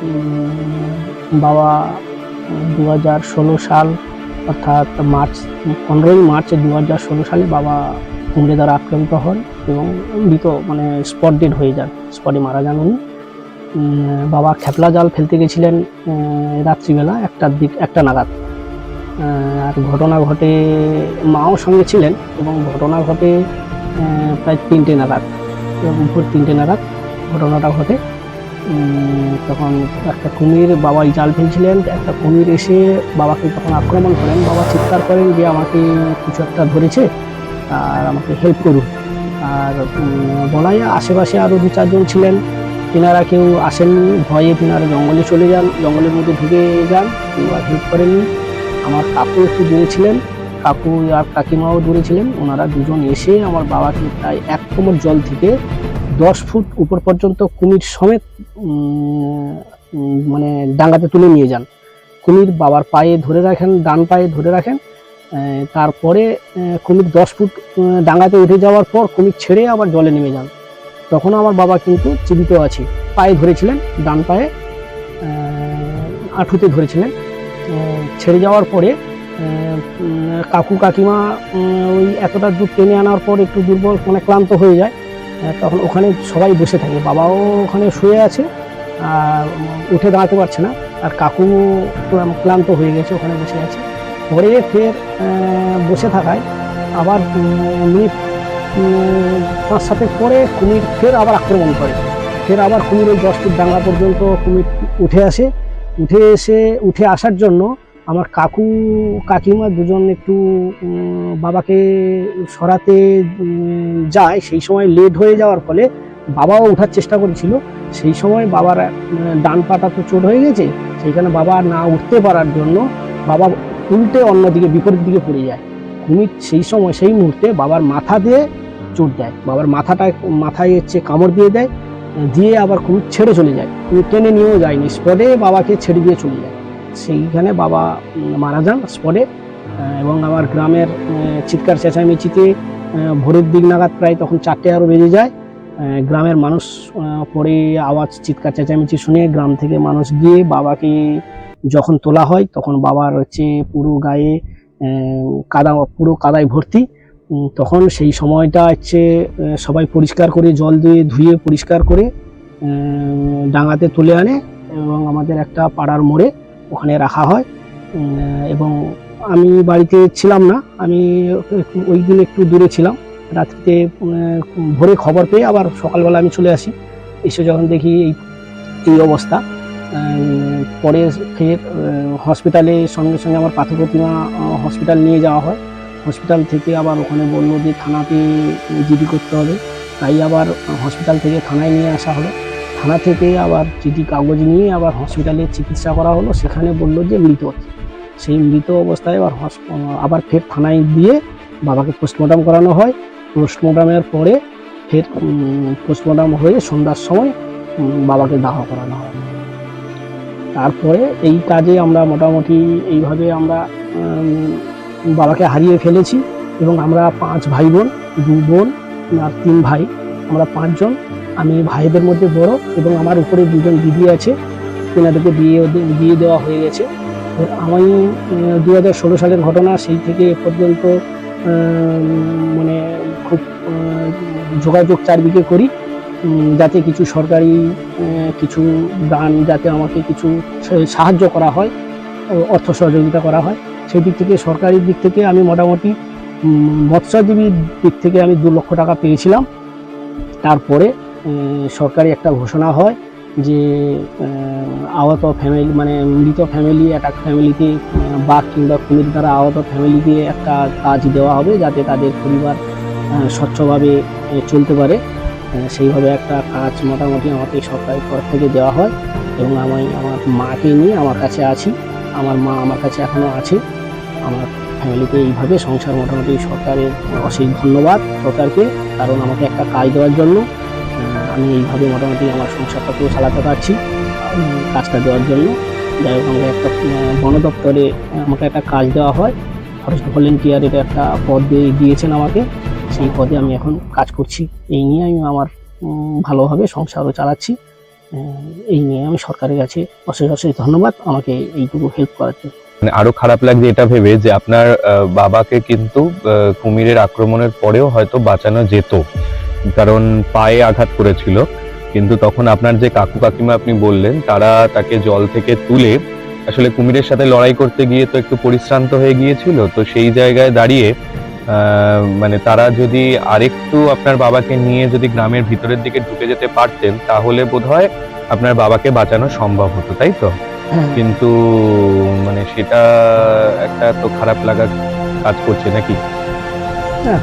বাবা 2016 সাল অর্থাৎ 15ই মার্চ 2016 সালে বাবা কুমিরে দ্বারা আক্রান্ত হন এবং মৃত মানে স্পট ডেড হয়ে যান, স্পটে মারা যান উনি। বাবা খেপলা জাল ফেলতে গেছিলেন রাত্রিবেলা 1টা নাগাদ। আর ঘটনা ঘটে, মাও সঙ্গে ছিলেন এবং ঘটনা ঘটে প্রায় 3টে নাগাদ, ভোর 3টে নাগাদ ঘটনাটা ঘটে। তখন একটা কুমির, বাবা জাল ফেলছিলেন, একটা কুমির এসে বাবাকে তখন আক্রমণ করেন। বাবা চিৎকার করেন যে আমাকে কিছু একটা ধরেছে আর আমাকে হেল্প করুন। আর বলাই আশেপাশে আরও 2-4 জন ছিলেন, তিনারা কেউ আসেননি, ভয়ে তিনারা জঙ্গলে চলে যান, জঙ্গলের মধ্যে ঢুকে যান, কেউ আর হেল্প করেননি। আমার কাকু একটু দূরে ছিলেন, কাকু আর কাকিমাও দূরে ছিলেন, ওনারা দুজন এসে আমার বাবাকে প্রায় 1 কোমর জল থেকে 10 ফুট উপর পর্যন্ত কুমির সমেত মানে ডাঙ্গাতে তুলে নিয়ে যান। কুমির বাবার পায়ে ধরে রাখেন, ডান পায়ে ধরে রাখেন। তারপরে কুমির 10 ফুট ডাঙ্গাতে উঠে যাওয়ার পর কুমির ছেড়ে আবার জলে নেমে যান। তখন আমার বাবা কিন্তু জীবিত আছে, পায়ে ধরেছিলেন, ডান পায়ে আঁঠুতে ধরেছিলেন। ছেড়ে যাওয়ার পরে কাকু কাকিমা ওই এতটা দূর টেনে আনার পর একটু দুর্বল, মানে ক্লান্ত হয়ে যায়। তখন ওখানে সবাই বসে থাকে, বাবাও ওখানে শুয়ে আছে আর উঠে দাঁড়াতে পারছে না, আর কাকু ক্লান্ত হয়ে গেছে, ওখানে বসে আছে। পরে ফের বসে থাকায় আবার মিনিট 5-7 পরে কুমির ফের আবার আক্রমণ করে। ফের আবার কুমির ওই 10 ফুট ডাঙ্গা পর্যন্ত কুমির উঠে আসে। উঠে আসার জন্য আমার কাকু কাকিমা দুজন একটু বাবাকে সরাতে যায়। সেই সময় লেট হয়ে যাওয়ার ফলে বাবাও ওঠার চেষ্টা করেছিল। সেই সময় বাবার ডান পাটা তো চোট হয়ে গেছে, সেইখানে বাবা না উঠতে পারার জন্য বাবা উল্টে অন্যদিকে বিপরীত দিকে পড়ে যায়। কুমির সেই মুহূর্তে বাবার মাথা দিয়ে চোট দেয়, বাবার মাথায় হচ্ছে কামড় দিয়ে দেয়, দিয়ে আবার কুমির ছেড়ে চলে যায়। কুমির টেনে নিয়েও যায়নি, স্পটে বাবাকে ছেড়ে দিয়ে চলে যায়। সেইখানে বাবা মারা যান স্পটে। এবং আমার গ্রামের চিৎকার চেঁচামেচিতে ভোরের দিক নাগাদ প্রায় তখন 4টে আরও বেজে যায়। গ্রামের মানুষ পরে আওয়াজ, চিৎকার চেঁচামেচি শুনে গ্রাম থেকে মানুষ গিয়ে বাবাকে যখন তোলা হয় তখন বাবার হচ্ছে পুরো গায়ে পুরো কাদায় ভর্তি। তখন সেই সময়টা হচ্ছে সবাই পরিষ্কার করে, জল দিয়ে ধুয়ে পরিষ্কার করে ডাঙাতে তুলে আনে এবং আমাদের একটা পাড়ার মোড়ে ওখানে রাখা হয়। এবং আমি বাড়িতে ছিলাম না, আমি ওই দিন একটু দূরে ছিলাম। রাত্রিতে ভোরে খবর পেয়ে আবার সকালবেলা আমি চলে আসি। এসে যখন দেখি এই অবস্থা, পরে ফের হসপিটালে সঙ্গে সঙ্গে আমার পাথর প্রতিমা হসপিটাল নিয়ে যাওয়া হয়। হসপিটাল থেকে আবার ওখানে বললো যে থানাতে জিডি করতে হবে, তাই আবার হসপিটাল থেকে থানায় নিয়ে আসা হলো। থানা থেকে আবার চিঠি কাগজ নিয়ে আবার হসপিটালে চিকিৎসা করা হলো। সেখানে বললো যে মৃত। সেই মৃত অবস্থায় আবার ফের থানায় দিয়ে বাবাকে পোস্টমর্টম করানো হয়। পোস্টমর্টমের পরে ফের পোস্টমর্টম হয়ে সন্ধ্যার সময় বাবাকে দাহ করানো হয়। তারপরে এই কাজে আমরা মোটামুটি এইভাবে আমরা বাবাকে হারিয়ে ফেলেছি। এবং আমরা 5 ভাই বোন, 2 বোন আর 3 ভাই, আমরা 5 জন। আমি ভাইদের মধ্যে বড় এবং আমার উপরে 2 জন দিদি আছে, তেনাদেরকে বিয়ে দেওয়া হয়ে গেছে। আমি 2016 সালের ঘটনা, সেই থেকে এ পর্যন্ত মানে খুব যোগাযোগ চারদিকে করি, যাতে কিছু সরকারি কিছু দান, যাতে আমাকে কিছু সাহায্য করা হয়, অর্থ সহযোগিতা করা হয়। সেই দিক থেকে সরকারি দিক থেকে আমি মোটামুটি মৎস্যজীবীর দিক থেকে আমি 2 লক্ষ টাকা পেয়েছিলাম। তারপরে সরকারি একটা ঘোষণা হয় যে আহত ফ্যামিলি মানে মৃত ফ্যামিলি অ্যাটাক ফ্যামিলিতে বাঘ কিংবা কুমির দ্বারা আহত ফ্যামিলিকে একটা কাজ দেওয়া হবে, যাতে তাদের পরিবার স্বচ্ছভাবে চলতে পারে। সেইভাবে একটা কাজ মোটামুটি আমাকে সরকারের তরফ থেকে দেওয়া হয় এবং আমি আমার মাকে নিয়ে আমার কাছে আছি। আমার মা আমার কাছে এখনও আছে। আমার ফ্যামিলিতে এইভাবে সংসার মোটামুটি সরকারের অশেষ ধন্যবাদ সরকারকে, কারণ আমাকে একটা কাজ দেওয়ার জন্য আমি এইভাবে মোটামুটি আমার সংসারটাকেও চালাতে পারছি কাজটা দেওয়ার জন্য। যাই হোক, আমাকে একটা বন দপ্তরে আমাকে একটা কাজ দেওয়া হয়, ফরেস্ট ভলেন্টিয়ারের একটা পদ দিয়েছেন আমাকে, সেই পদে আমি এখন কাজ করছি। এই নিয়ে আমি আমার ভালোভাবে সংসারও চালাচ্ছি। এই নিয়ে আমি সরকারের কাছে অশেষ অশেষ ধন্যবাদ আমাকে এইটুকু হেল্প করার জন্য। মানে আরো খারাপ লাগছে এটা ভেবে যে আপনার বাবাকে কিন্তু কুমিরের আক্রমণের পরেও হয়তো বাঁচানো যেত, কারণ পায়ে আঘাত করেছিল, কিন্তু তখন আপনার যে কাকু কাকিমা আপনি বললেন তারা তাকে জল থেকে তুলে আসলে কুমিরের সাথে লড়াই করতে গিয়ে তো একটু পরিশ্রান্ত হয়ে গিয়েছিল, তো সেই জায়গায় দাঁড়িয়ে মানে তারা যদি আরেকটু আপনার বাবাকে নিয়ে যদি গ্রামের ভিতরের দিকে ঢুকে যেতে পারতেন তাহলে বোধহয় আপনার বাবাকে বাঁচানো সম্ভব হতো, তাই তো? কিন্তু মানে সেটা একটা তো খারাপ লাগা কাজ করছে নাকি?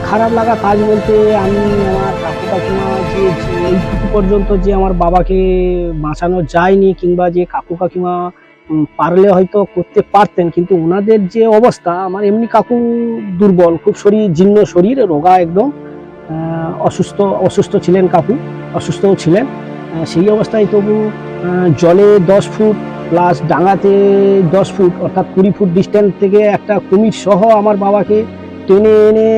খারাপ লাগা কাজ বলতে আমি আমার কাকু কাকিমা যে এইটুকু পর্যন্ত যে আমার বাবাকে বাঁচানো যায়নি, কিংবা যে কাকু কাকিমা পারলে হয়তো করতে পারতেন, কিন্তু ওনাদের যে অবস্থা, আমার এমনি কাকু দুর্বল, খুব শরীর জীর্ণ শরীর, রোগা একদম, অসুস্থ ছিলেন কাকু, অসুস্থও ছিলেন। সেই অবস্থায় তবু জলে 10 ফুট প্লাস ডাঙাতে 10 ফুট অর্থাৎ 20 ফুট ডিস্টেন্স থেকে একটা কুমির সহ আমার বাবাকে টেনে এনে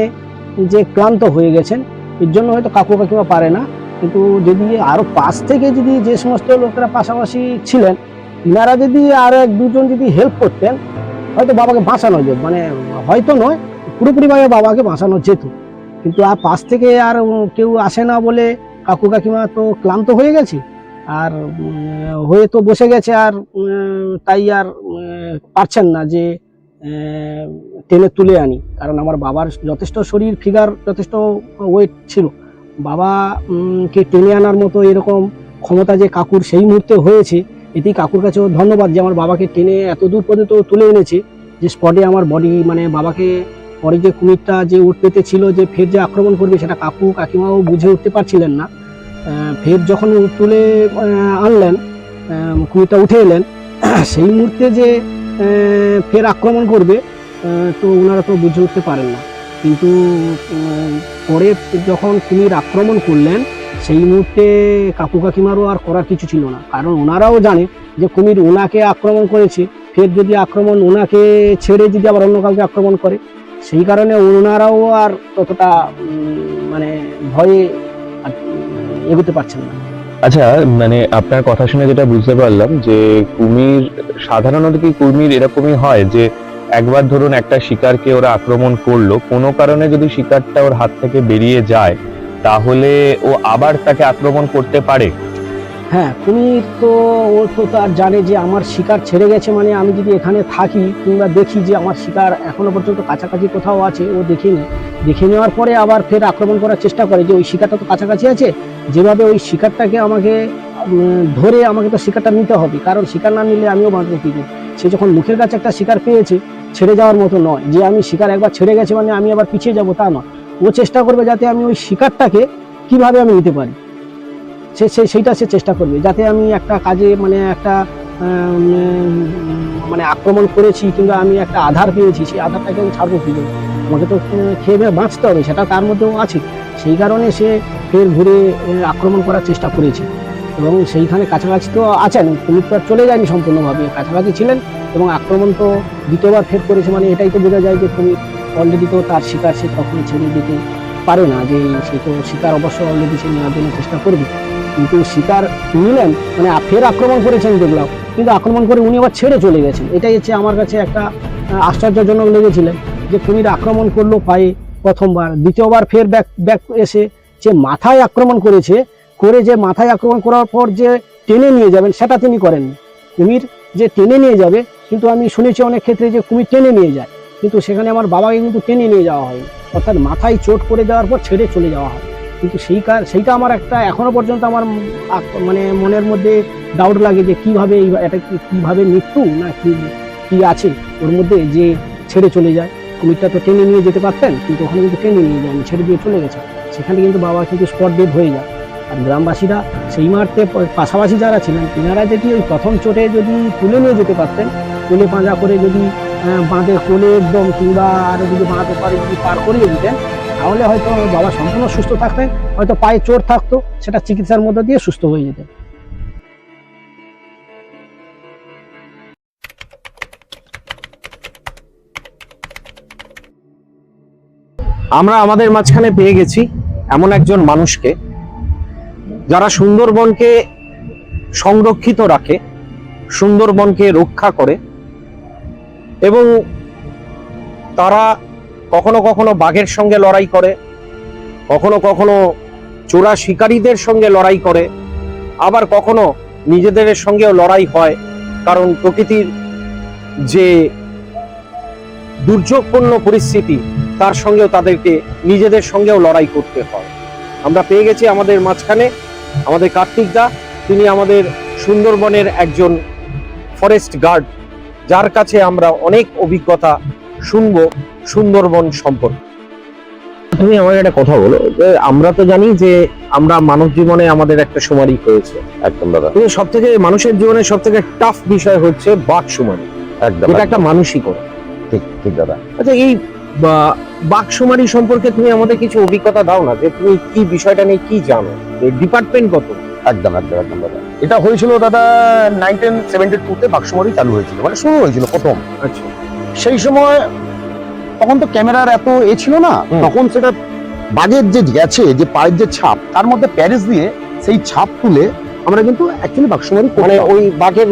যে ক্লান্ত হয়ে গেছেন, এর জন্য হয়তো কাকু কাকিমা পারে না। কিন্তু যদি আরও পাশ থেকে যদি যে সমস্ত লোকেরা পাশাপাশি ছিলেন, ইনারা যদি আর 1-2 জন যদি হেল্প করতেন, হয়তো বাবাকে বাঁচানো যেত, মানে হয়তো নয়, পুরোপুরিভাবে বাবাকে বাঁচানো যেত। কিন্তু আর পাশ থেকে আর কেউ আসে না বলে কাকু কাকিমা তো ক্লান্ত হয়ে গেছে, আর হয়ে তো বসে গেছে, আর তাই আর পারছেন না যে টেনে তুলে আনি, কারণ আমার বাবার যথেষ্ট শরীর ফিগার, যথেষ্ট ওয়েট ছিল। বাবাকে টেনে আনার মতো এরকম ক্ষমতা যে কাকুর সেই মুহূর্তে হয়েছে, এতেই কাকুর কাছেও ধন্যবাদ যে আমার বাবাকে টেনে এত দূর পর্যন্ত তুলে এনেছে, যে স্পটে আমার বডি মানে বাবাকে পরে যে কুমিরটা যে উঠ পেতে ছিল যে ফের যে আক্রমণ করবে, সেটা কাকু কাকিমাও বুঝে উঠতে পারছিলেন না। ফের যখন তুলে আনলেন, কুমিরটা উঠে এলেন, সেই মুহূর্তে যে ফের আক্রমণ করবে তো ওনারা তো বুঝে উঠতে পারেন না। কিন্তু পরে যখন কুমির আক্রমণ করলেন, সেই মুহূর্তে কাকু কাকিমারও আর করার কিছু ছিল না, কারণ ওনারাও জানে যে কুমির ওনাকে আক্রমণ করেছে, ফের যদি আক্রমণ ওনাকে ছেড়ে যদি আবার অন্য কাউকে আক্রমণ করে, সেই কারণে ওনারাও আর ততটা মানে ভয়ে এগোতে পারছেন না। আচ্ছা, মানে আপনার কথা শুনে যেটা বুঝতে পারলাম যে কুমির সাধারণত কি কুমির এরকমই হয় যে একবার ধরুন একটা শিকারকে ওরা আক্রমণ করলো, কোনো কারণে যদি শিকারটা ওর হাত থেকে বেরিয়ে যায় তাহলে ও আবার তাকে আক্রমণ করতে পারে? হ্যাঁ, কুমির তো ও তো তার জানে যে আমার শিকার ছেড়ে গেছে, মানে আমি যদি এখানে থাকি কিংবা দেখি যে আমার শিকার এখনো পর্যন্ত কাছাকাছি কোথাও আছে, ও দেখে নেওয়ার পরে আবার ফের আক্রমণ করার চেষ্টা করে যে ওই শিকারটা তো কাছাকাছি আছে, যেভাবে ওই শিকারটাকে আমাকে ধরে আমাকে তো শিকারটা নিতে হবে, কারণ শিকার না নিলে আমিও বাঁচবো কি করে। সে যখন মুখের কাছে একটা শিকার পেয়েছে, ছেড়ে যাওয়ার মতো নয় যে আমি শিকার একবার ছেড়ে গেছে মানে আমি আবার পিছিয়ে যাবো, তা নয়। ও চেষ্টা করবে যাতে আমি ওই শিকারটাকে কিভাবে আমি নিতে পারি, সেইটা সে চেষ্টা করবে, যাতে আমি একটা কাজে মানে একটা মানে আক্রমণ করেছি কিংবা আমি একটা আধার পেয়েছি, সেই আধারটাকে আমি ছাড়বো কি করে, আমাকে তো খেয়ে বাঁচতে হবে, সেটা তার মধ্যেও আছে। সেই কারণে সে ফের ঘুরে আক্রমণ করার চেষ্টা করেছে, এবং সেইখানে কাছাকাছি তো আছেন, কুমির তো আর চলে যায়নি, সম্পূর্ণভাবে কাছাকাছি ছিলেন এবং আক্রমণ তো দ্বিতীয়বার ফের করেছে, মানে এটাই তো বোঝা যায় যে কুমির অলরেডি তো তার শিকার সে তখন ছেড়ে দিতে পারে না, যে সে তো শিকার অবশ্য অলরেডি সে নেওয়ার জন্য চেষ্টা করবে, কিন্তু শিকার নিলেন মানে ফের আক্রমণ করেছেন দেখলাম, কিন্তু আক্রমণ করে উনি আবার ছেড়ে চলে গেছেন। এটাই হচ্ছে আমার কাছে একটা আশ্চর্যজনক লেগেছিলেন যে কুমির আক্রমণ করলো পায়ে প্রথমবার, দ্বিতীয়বার ফের ব্যাক এসে যে মাথায় আক্রমণ করেছে, করে যে মাথায় আক্রমণ করার পর যে টেনে নিয়ে যাবেন সেটা তিনি করেননি। কুমির যে টেনে নিয়ে যাবে, কিন্তু আমি শুনেছি অনেক ক্ষেত্রে যে কুমির টেনে নিয়ে যায়, কিন্তু সেখানে আমার বাবাকে কিন্তু টেনে নিয়ে যাওয়া হয়, অর্থাৎ মাথায় চোট করে যাওয়ার পর ছেড়ে চলে যাওয়া হয়। কিন্তু সেইটা আমার একটা এখনো পর্যন্ত আমার মানে মনের মধ্যে ডাউট লাগে যে কিভাবে এটা কিভাবে মৃত্যু না কি আছে ওর মধ্যে যে ছেড়ে চলে যায়। কুমিরটা তো টেনে নিয়ে যেতে পারতেন, কিন্তু ওখানে কিন্তু টেনে নিয়ে যায়নি, ছেড়ে দিয়ে চলে গেছে। সেখানে কিন্তু বাবা কিন্তু স্পট ডেড হয়ে যায়। আর গ্রামবাসীরা সেই মুহূর্তে পাশাপাশি যারা ছিলেন তিনারা যদি ওই প্রথম চোটে যদি তুলে নিয়ে যেতে পারতেন, কোলে পাঁজা করে যদি বাঁধে কোলে একদম কিংবা আরো যদি বাঁধ ওপারে যদি পার করিয়ে দিতেন, তাহলে হয়তো বাবা সম্পূর্ণ সুস্থ থাকতেন। হয়তো পায়ে চোট থাকতো, সেটা চিকিৎসার মধ্যে দিয়ে সুস্থ হয়ে যেতেন। আমরা আমাদের মাঝখানে পেয়ে গেছি এমন একজন মানুষকে যারা সুন্দরবনকে সংরক্ষিত রাখে, সুন্দরবনকে রক্ষা করে, এবং তারা কখনো কখনো বাঘের সঙ্গে লড়াই করে, কখনো কখনো চোরা শিকারীদের সঙ্গে লড়াই করে, আবার কখনো নিজেদের সঙ্গেও লড়াই হয়, কারণ প্রকৃতির যে দুর্যোগপূর্ণ পরিস্থিতি তার সঙ্গেও তাদেরকে নিজেদের সঙ্গেও লড়াই করতে হয়। আমরা পেয়ে গেছি আমাদের মাঝখানে আমাদের কার্তিক দা, তিনি আমাদের সুন্দরবনের একজন ফরেস্ট গার্ড, যার কাছে আমরা অনেক অভিজ্ঞতা শুনবো সুন্দরবন সম্পর্কে। তুমি আমাকে একটা কথা বলো, যে আমরা তো জানি যে আমরা মানব জীবনে আমাদের একটা শুমারি হয়েছে, একদম দাদা, কিন্তু সব থেকে মানুষের জীবনে সব থেকে টাফ বিষয় হচ্ছে বাঘ শুমারি, একদম এটা একটা মানুষই করে। ঠিক ঠিক দাদা। আচ্ছা, এই বাঘ শুমারি সম্পর্কে তুমি আমাদের কিছু অভিজ্ঞতা দাও না, যে তুমি কি বিষয়টা নিয়ে কি জানো, ডিপার্টমেন্ট কত? একদম একদম একদম দাদা, এটা হয়েছিল দাদা 1972-তে বাক্সমারি চালু হয়েছিল, মানে শুরু হয়েছিল প্রথম। আচ্ছা, সেই সময় তখন তো ক্যামেরার এত ছিল না, তখন সেটা বাঘের যে গেছে যে পায়ের যে ছাপ, তার মধ্যে প্যারিস দিয়ে সেই ছাপ তুলে আমরা কিন্তু অ্যাকচুয়ালি বাক্সমারি মানে ওই বাঘের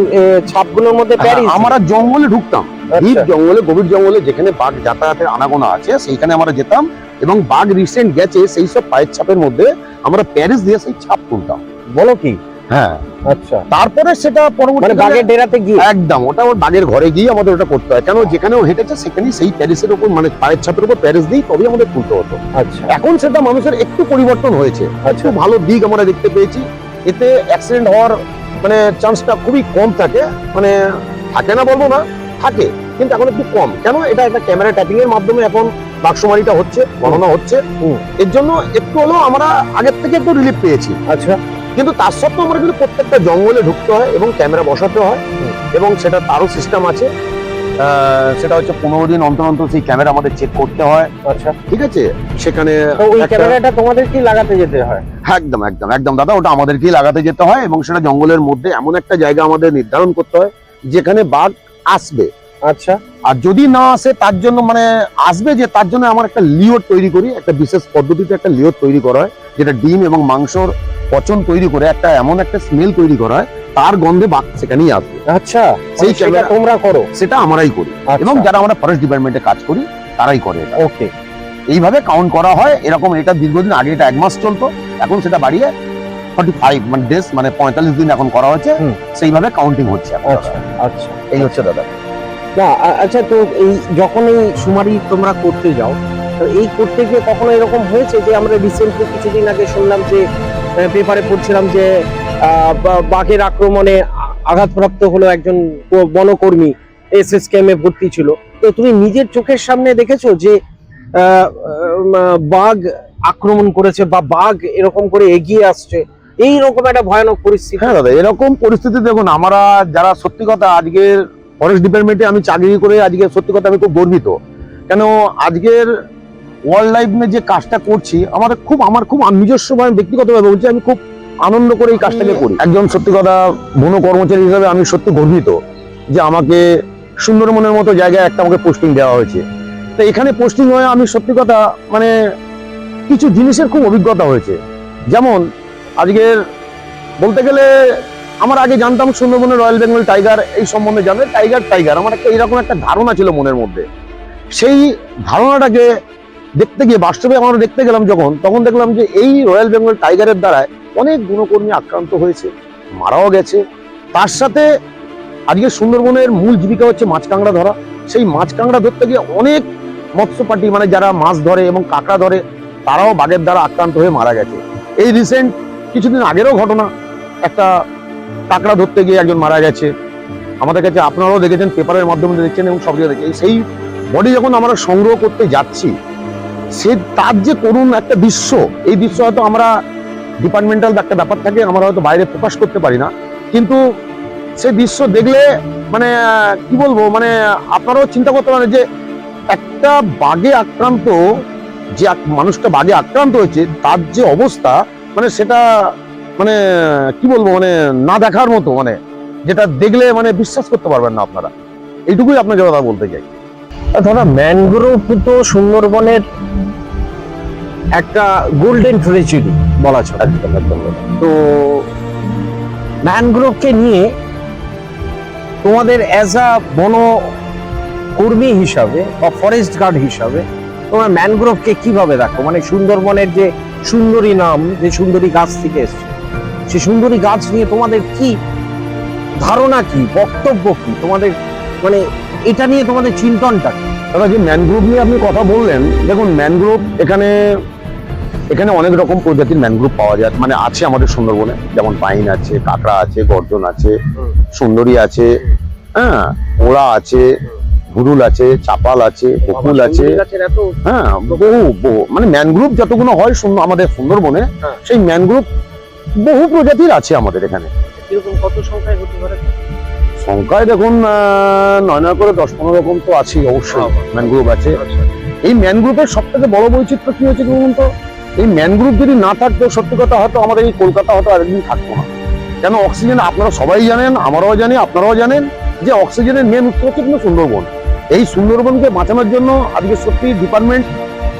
ছাপগুলোর মধ্যে প্যারিস আমরা জঙ্গলে ঢুকতাম, ডিপ জঙ্গলে, গভীর জঙ্গলে, যেখানে বাঘ যাতায়াতের আনাগোনা আছে সেইখানে আমরা যেতাম, এবং বাঘ রিসেন্ট গেছে সেই সব পায়ের ছাপের মধ্যে আমরা প্যারিস দিয়ে সেই ছাপ তুলতাম। বলো কি? হ্যাঁ, আচ্ছা, তারপরে সেটা পরবর্তী মানে বাঘের ডেরাতে গিয়ে একদম ওটা ওর বাঘের ঘরে গিয়ে আমাদের ওটা করতে হয়, কেন যেখানেও হেঁটেছে সেখানেই সেই প্যারিসের উপর, মানে পায়ের ছাপের উপর প্যারিস দিয়েই তবেই আমাদের তুলতে হতো। আচ্ছা, এখন সেটা মানুষের একটু পরিবর্তন হয়েছে, একটু ভালো দিক আমরা দেখতে পেয়েছি। এতে অ্যাক্সিডেন্ট হওয়ার মানে চান্সটা খুবই কম থাকে, মানে থাকে না বলবো না, থাকে, কিন্তু এখন একটু কম। কেন? এটা একটা ক্যামেরা ট্যাপিং এর মাধ্যমে এখন বাক্সমারিটা হচ্ছে, গণনা হচ্ছে, এর জন্য একটু হলেও আমরা আগের থেকে একটু রিলিফ পেয়েছি। আচ্ছা, কিন্তু তার সত্ত্বেও আমরা কিন্তু প্রত্যেকটা জঙ্গলে ঢুকতে হয় এবং ক্যামেরা বসাতে হয়, এবং সেটা তারও সিস্টেম আছে। সেটা হচ্ছে 15 দিন অন্তর অন্তর সেই ক্যামেরা আমাদের চেক করতে হয়। আচ্ছা, ঠিক আছে, সেখানে ওই ক্যামেরাটা তোমাদের কি লাগাতে যেতে হয়? একদম একদম একদম দাদা, ওটা আমাদেরকেই লাগাতে যেতে হয়, এবং সেটা জঙ্গলের মধ্যে এমন একটা জায়গা আমাদের নির্ধারণ করতে হয় যেখানে বাঘ আসবে। আচ্ছা, আর যদি না আসে তার জন্য, মানে আসবে যে তার জন্য আমার একটা লিওর তৈরি করি, একটা বিশেষ পদ্ধতিতে একটা লিওর তৈরি করা হয়, যেটা ডিম এবং মাংসর পচন তৈরি করে একটা এমন একটা স্মেল তৈরি করা হয়, তার গন্ধে বাঘ সেখানেই আসবে। আচ্ছা, সেই সেটা ক্যামেরা তোমরা করো? সেটা আমরাই করি, এবং যারা আমরা ফরেস্ট ডিপার্টমেন্টে কাজ করি তারাই করে এটা। ওকে, এইভাবে কাউন্ট করা হয়। এরকম এটা দীর্ঘদিন আগে এটা 1 মাস চলতো, এখন সেটা বাড়িয়ে 45 মানে ডেজ, মানে 45 দিন এখন করা হচ্ছে, সেইভাবে কাউন্টিং হচ্ছে। আচ্ছা আচ্ছা, এই হচ্ছে দাদা। না আচ্ছা, তো এই যখন এই শুমারি তোমরা করতে যাও, তো এই করতে গিয়ে কখনো এরকম হয়েছে যে আমরা রিসেন্টলি কিছুদিন আগে শুনলাম যে পেপারে পড়ছিলাম যে বাঘের আক্রমণে আঘাতপ্রাপ্ত হলো একজন বনকর্মী, এসএসকেএমে ভর্তি ছিল, তো তুমি নিজের চোখের সামনে দেখেছো যে বাঘ আক্রমণ করেছে বা বাঘ এরকম করে এগিয়ে আসছে, এইরকম একটা ভয়ানক পরিস্থিতি? হ্যাঁ দাদা, এরকম পরিস্থিতি দেখুন, আমরা যারা সত্যি কথা আজকের ফরেস্ট ডিপার্টমেন্টে আমি চাকরি করে আজকে সত্যি কথা আমি খুব গর্বিত। কেন? আজকের ওয়াইল্ড লাইফ নিয়ে যে কাজটা করছি, আমার খুব নিজস্ব ব্যক্তিগতভাবে বলছি, আমি খুব আনন্দ করে এই কাজটাকে করি। একজন সত্যি কথা বন কর্মচারী হিসাবে আমি সত্যি গর্বিত যে আমাকে সুন্দরবনের মতো জায়গায় একটা আমাকে পোস্টিং দেওয়া হয়েছে। তো এখানে পোস্টিং হয়ে আমি সত্যি কথা মানে কিছু জিনিসের খুব অভিজ্ঞতা হয়েছে। যেমন আজকের বলতে গেলে আমার আগে জানতাম সুন্দরবনের রয়্যাল বেঙ্গল টাইগার এই সম্বন্ধে, জানেন টাইগার আমার একটা এরকম একটা ধারণা ছিল মনের মধ্যে। সেই ধারণাটাকে দেখতে গিয়ে বাস্তবে আমরা দেখতে গেলাম যখন, তখন দেখলাম যে এই রয়্যাল বেঙ্গল টাইগারের দ্বারায় অনেক বনকর্মী আক্রান্ত হয়েছে, মারাও গেছে। তার সাথে আজকে সুন্দরবনের মূল জীবিকা হচ্ছে মাছ কাঁকড়া ধরা। সেই মাছ কাঁকড়া ধরতে গিয়ে অনেক মৎস্য পার্টি, মানে যারা মাছ ধরে এবং কাঁকড়া ধরে, তারাও বাঘের দ্বারা আক্রান্ত হয়ে মারা গেছে। এই রিসেন্ট কিছুদিন আগেরও ঘটনা, একটা কাঁকড়া ধরতে গিয়ে একজন মারা গেছে। আমাদের কাছে আপনারাও দেখেছেন, পেপারের মাধ্যমে দেখছেন এবং সব জায়গায় দেখছেন। সেই বডি যখন আমরা সংগ্রহ করতে যাচ্ছি, সে তার যে করুণ একটা দৃশ্য, এই দৃশ্য হয়তো আমরা ডিপার্টমেন্টাল একটা ব্যাপার থাকে, আমরা হয়তো বাইরে প্রকাশ করতে পারি না, কিন্তু সে দৃশ্য দেখলে মানে কি বলবো, মানে আপনারাও চিন্তা করতে পারেন যে একটা বাঘে আক্রান্ত, যে মানুষটা বাঘে আক্রান্ত হয়েছে তার যে অবস্থা, মানে সেটা মানে কি বলবো, মানে না দেখার মতো, মানে যেটা দেখলে মানে বিশ্বাস করতে পারবেন না আপনারা। এইটুকুই আপনাকে কথা বলতে চাই। দাদা, ম্যানগ্রোভ তো সুন্দরবনের একটা গোল্ডেন ট্রেজেডি বলা চলে। একদম একদম। তো ম্যানগ্রোভকে নিয়ে তোমাদের অ্যাজ আ বনকর্মী হিসাবে বা ফরেস্ট গার্ড হিসাবে তোমরা ম্যানগ্রোভকে কিভাবে দেখো? মানে সুন্দরবনের যে সুন্দরী নাম, যে সুন্দরী গাছ থেকে এসছে, সে সুন্দরী গাছ নিয়ে তোমাদের কি ধারণা, কি বক্তব্য, কি তোমাদের মানে এটা নিয়ে তোমাদের চিন্তনটা কি? দাদা, যে ম্যানগ্রোভ নিয়ে আপনি কথা বললেন, দেখুন ম্যানগ্রোভ এখানে অনেক রকম প্রজাতির ম্যানগ্রোভ পাওয়া যায়, মানে আছে আমাদের সুন্দরবনে। যেমন পাইন আছে, কাঁকড়া আছে, গর্জন আছে, সুন্দরী আছে, হ্যাঁ, ওড়া আছে, ভুরুল আছে, চাপাল আছে, বকুল আছে, হ্যাঁ, বহু মানে ম্যানগ্রোভ যতগুলো হয় আমাদের সুন্দরবনে, সেই ম্যানগ্রোভ বহু প্রজাতির আছে আমাদের এখানে। এরকম কত সংখ্যায় হতে পারে? সংখ্যায় দেখুন 9 করে 10-15 রকম তো আছে অবশ্যই ম্যানগ্রোভ আছে। এই ম্যানগ্রোভের সব থেকে বড় বৈচিত্র্য কি হচ্ছে বলুন তো, এই ম্যানগ্রোভ যদি না থাকতো সত্যি কথা হয়তো আমাদের এই কলকাতা হয়তো আরেকদিন থাকতো না। কেন, অক্সিজেন আপনারা সবাই জানেন, আমরাও জানি, আপনারাও জানেন যে অক্সিজেনের মেন উৎস হচ্ছে কিন্তু সুন্দরবন। এই সুন্দরবনকে বাঁচানোর জন্য আজকে সত্যি ডিপার্টমেন্ট